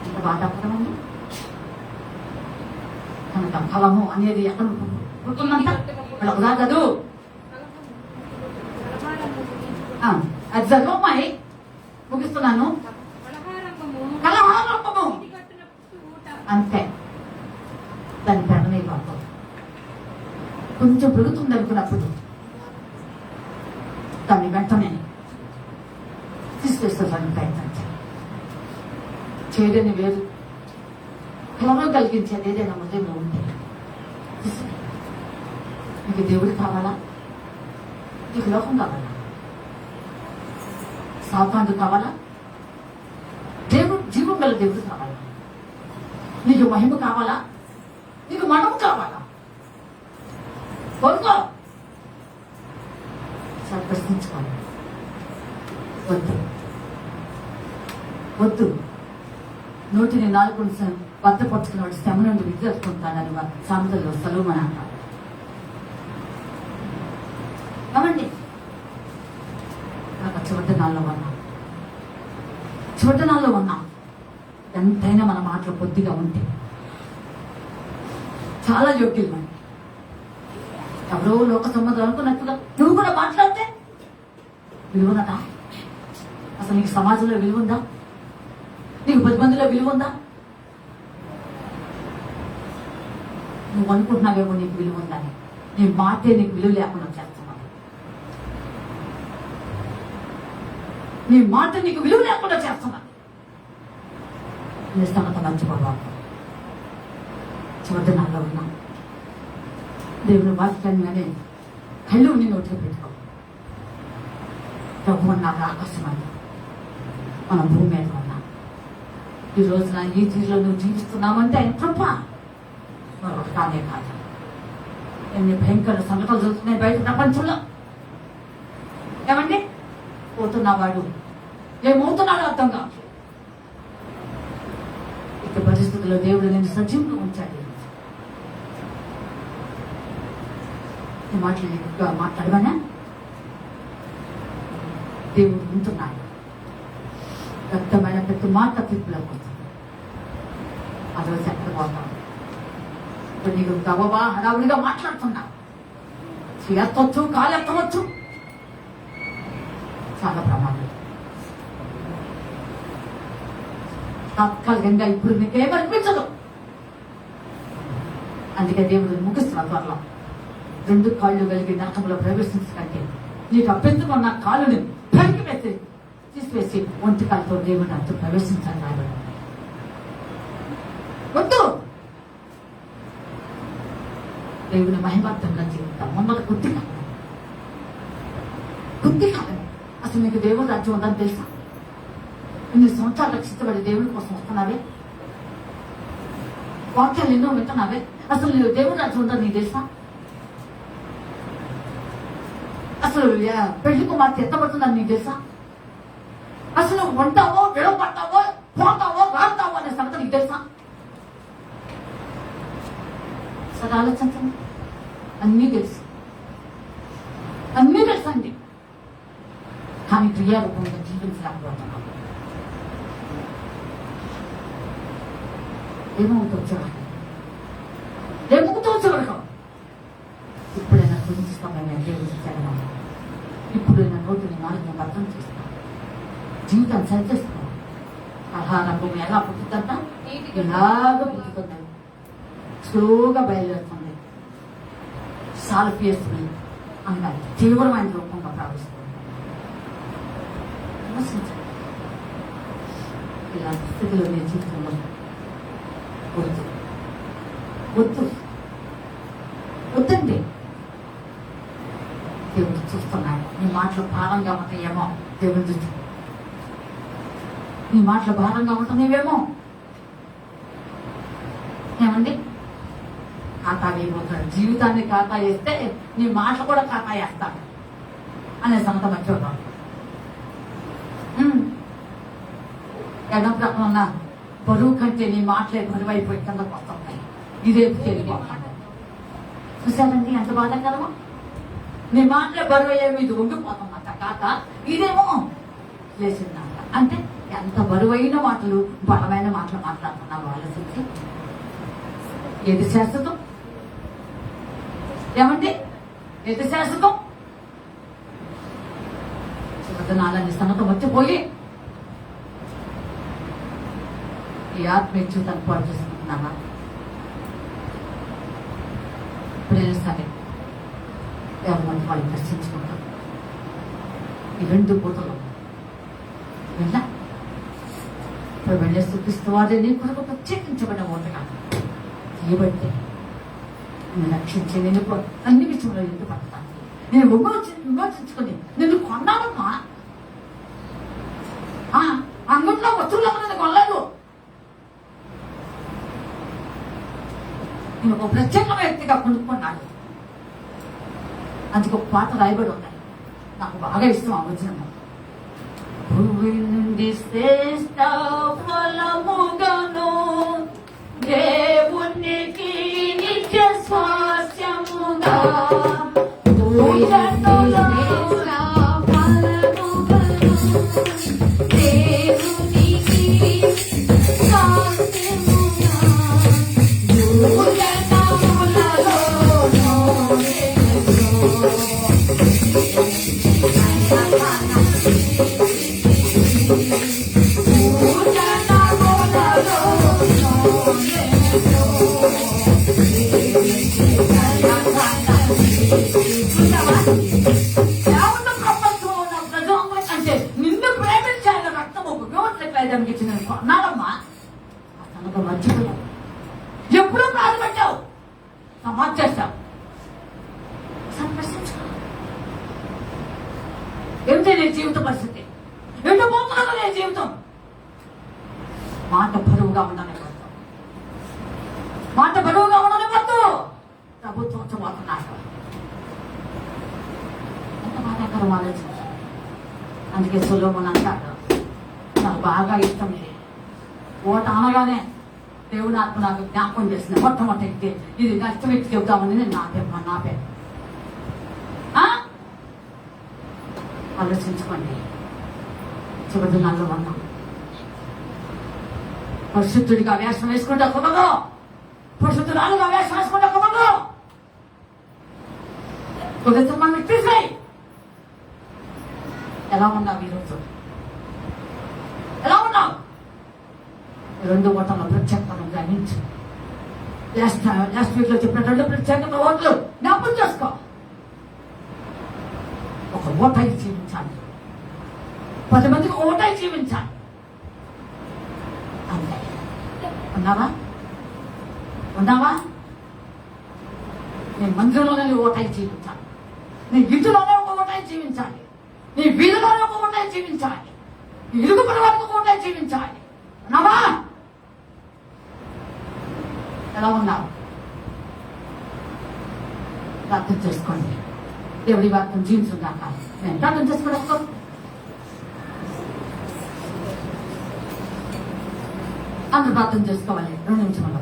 ఇంత బాధపడమండి. కనుక ఫలము అనేది ఎక్కడ పుడుతుందంట వీళ్ళకు రాగదు. అది చదువుమ్మాయి, ముగిస్తున్నాను. కలహారంభము అంతే, దాని పెడనే పడుతుంది. కొంచెం పెరుగుతుంది అనుకున్నప్పుడు దాన్ని వెంటనే తీసుకొస్తుందని ప్రయత్నించాలి. చేయడని వేరు, కలవరం కలిగించేది ఏదైనా ఉదయంలో ఉంటే తీసుకుని. నీకు దేవుడు కావాలా? నీకు లోకం కావాలా? సాతాను కావాలా? దేవుడు, జీవం గల దేవుడు కావాలా? నీకు మహిమ కావాలా? నీకు మనము కావాలా? కొనుక్కో, ప్రశ్నించుకోవాలి. వద్దు వద్దు, నోటిని నాలుగు భద్రపరుచుకున్న వాడు శ్రమ నుండి విద్యుకుంటానని సామెతల్లో సొలొమోను అంటారు. కావండి, నాకు చివరి నాల్లో ఉన్నాం. ఎంతైనా మన మాటలు కొద్దిగా ఉంటే చాలా యోగ్యులు. ఎవరో లోక సంబంధం అనుకున్నట్టుగా నువ్వు కూడా మాట్లాడితే విలువనదా? అసలు నీకు సమాజంలో విలువ ఉందా? నీకు 10 మందిలో విలువ ఉందా? నువ్వు అనుకుంటున్నావేమో నీకు విలువ ఉందని. నీ మాటే నీకు విలువ లేకుండా చేస్తున్నావు. నీ మాట నీకు విలువ లేకుండా చేస్తున్నావు. నీ సంగతి మర్చిపోవాలి. చివరి నాలో ఉన్నా దేవుని వాక్యాన్ని కళ్ళు నీ నోట్లో పెట్టుకో. ప్రభు నాకు ఆకాశమని మన భూమి మీద ఉన్నా. ఈ రోజున ఈ తీరులో నువ్వు జీవిస్తున్నావంటే ఆయన కృప, మరొకటి కాదే కాదు. ఎన్ని భయంకర సంఘటనలు జరుగుతున్నాయి బయట ప్రపంచంలో. ఏమండి, పోతున్నవాడు ఏమవుతున్నాడో అర్థం కాదు. ఇక పరిస్థితుల్లో దేవుడు నేను సజీవంగా ఉంచాడు. ఈ మాటలు మాట్లాడమనా? దేవుడు ఉంటున్నాడు. వ్యక్తమైన ప్రతి మాట తీర్పులోకి వస్తుంది. ఆ రోజు ఎక్కడ పోతాం? ఇప్పుడు నీకు గబబా హడావుడిగా మాట్లాడుతున్నా, ఎత్తవచ్చు, కాలు ఎత్తవచ్చు, చాలా ప్రమాదం. తాత్కాలికంగా ఇప్పుడు నీకేమనిపించదు. అందుకే దేవుడు ముగిస్తున్న త్వరలో 2 కాళ్ళు కలిగి నరకంలో ప్రవేశించకంటే నీకు అభ్యంతరం కాలుని పైకి వేసి తీసివేసి ఒంటి కాలుతో దేవుడు అంటూ ప్రవేశించాలి. రాయడం వద్దు. దేవుని మహిమార్థంగా జీవితం మమ్మల్ని కొద్ది కాలం. అసలు నీకు దేవుడు రాజ్యం ఉందని తెలుసా? ఇన్ని సంవత్సరాలు రక్షించబడి దేవుడి కోసం వస్తున్నావే, వాక్యాలు ఎన్నో వింటున్నావే. అసలు నీకు దేవుడు రాజ్యం ఉందని నీకు తెలుసా? అసలు పెళ్లి కుమార్తె ఎత్తబడుతుందని నీకు తెలుసా? అసలు ఉంటావో, విడవపడతావో, పోతావో, రాస్తావో అనే సంగతి నీకు తెలుసా? సరే ఆలోచించండి. అన్నీ తెలుసు, అన్నీ తెలుసండి. కానీ క్రియారూపంగా జీవించలేకపోతున్నాం. ఏమవుతావు చూడక, ఏమవుతావు చూడక. ఇప్పుడైనా గురించిస్తామని దేవుడు, ఇప్పుడైనా నోటిని నాలుగు అర్థం చేస్తాం, జీవితాన్ని సరిచేస్తాం. ఆహారం ఎలా పుట్టుతుందంట, ఇలాగ పుట్టుతుంది, స్లోగా బయలుదేరుతుంది, సాల్ఫియస్ని అన్నారు, తీవ్రమైన రూపంగా ప్రవేశిస్తుంది. ఇలాంటి స్థితిలో నేను జీవితంలో వద్దు వద్దు వద్దండి. దేవుడు చూస్తున్నాడు. నీ మాటలు భారంగా ఉంటాయేమో, దేవుడు చూస్తు నీ మాటలు భారంగా ఉంటున్నావేమో. ఏమండి, ఖాతా వేయబోతాడు. జీవితాన్ని ఖాతా వేస్తే నీ మాటలు కూడా ఖాతా వేస్తాడు అనే సంగతి మర్చిపోతాడు. ఎడం ప్రక్కన ఉన్న బరువు కంటే నీ మాటలే బరువు అయిపోయి కిందకు వస్తున్నాయి. ఇదే తెలియపోతాడు. చూసారండి ఎంత బాధాకరమో. నీ మాటలే బరువు అయ్యే మీద ఉండిపోతుందంట కాక, ఇదేమో లేచిందంట. అంటే ఎంత బరువైన మాటలు, బలమైన మాటలు మాట్లాడుతున్నావు ఆలోచించి. ఏది శాశ్వతం, ఏమండి ఏది శాశ్వతం? నాలని సంగతి మర్చిపోయి ఈ ఆత్మీయ జీవితాన్ని పాటు చేసుకుంటున్నావా? ఇప్పుడైనా సరే ఎవరి వాళ్ళు దర్శించుకుంటాం. ఈ 2 పూటలు వెళ్ళా ఇప్పుడు వెళ్ళే చూపిస్తూ వారి నీ కొరకు ప్రత్యేకించబడిన ఓటగా చేయబడితే నిన్ను రక్షించి నేను అన్ని విషయంలో ఎందుకు పడతాను? నేను విమోచించుకుని నిన్ను కొన్నానమ్మా. అంగట్లో వస్తువులకు నేను కొనలేదు. నేను ఒక ప్రత్యేకమైన వ్యక్తిగా కొనుక్కున్నాడు. అందుకు ఒక పాట రాయబడి ఉన్నాయి, నాకు బాగా ఇష్టం. ఆ వచనము, భూమి నుండి శ్రేష్ట ఫలముగాను దేవునికి నిత్య స్వాస్యముగా కొన్నాడమ్మా. తనకు మర్చిపోయావు. ఎప్పుడూ ప్రారంభించావు, సమాజ్ చేస్తావు. సంప్రదించుకో. ఏమిటి నీ జీవిత పరిస్థితి? ఏంటో పోతున్నా నీ జీవితం? మాట బరువుగా ఉండనివ్వద్దు. మాట బరువుగా ఉండనివ్వద్దు. ప్రభుత్వం పోతున్నాడు. ఎంత బాధాకరం ఆలోచించాలి. అందుకే సొలొమోను అంటాడు, నాకు బాగా ఇష్టం ఇది. ఓట అనగానే దేవుని ఆత్మ నాకు జ్ఞాపకం చేసింది. మొట్టమొదటి ఇది నష్టం వ్యక్తి చెబుతామని నేను నాపే ఆలోచించుకోండి. చివరి నాలుగు ఉన్నాం. పరిశుద్ధుడిగా వేషం వేసుకుంటే కుదరదు. పరిశుద్ధురాలుగా వేషం వేసుకుంటే కుదరదు. కుదిరితే మనం తీసేయి. ఎలా ఉన్నావు ఈరోజు? ఎలా ఉన్నావు? 2 ఓట్ల ప్రత్యేకతను గ్రహించు. లాస్ట్ వీక్ లో చెప్పిన 2 ప్రత్యేకత ఓట్లు జ్ఞాపకం చేసుకో. ఒక ఓటై జీవించాలి. 10 మందికి ఓటై జీవించాలి. అంతే. ఉన్నావా? నీ మందిరంలోనే ఓటై జీవించాలి. నీ ఇంటిలోనే ఒక ఓటై జీవించాలి. నీ వీధిలోనే ఒక ఓటై జీవించాలి. నీ ఇరుగు పరివారికి ఒక ఓటై జీవించాలి. ఉన్నావా? ఎలా ఉన్నావు? ప్రార్థన చేసుకోండి. దేవుడి వాక్యం జీవించుగాక. నేను ప్రార్థన చేసుకోవడం అందరూ ప్రార్థన చేసుకోవాలి. 2 నిమిషాలు.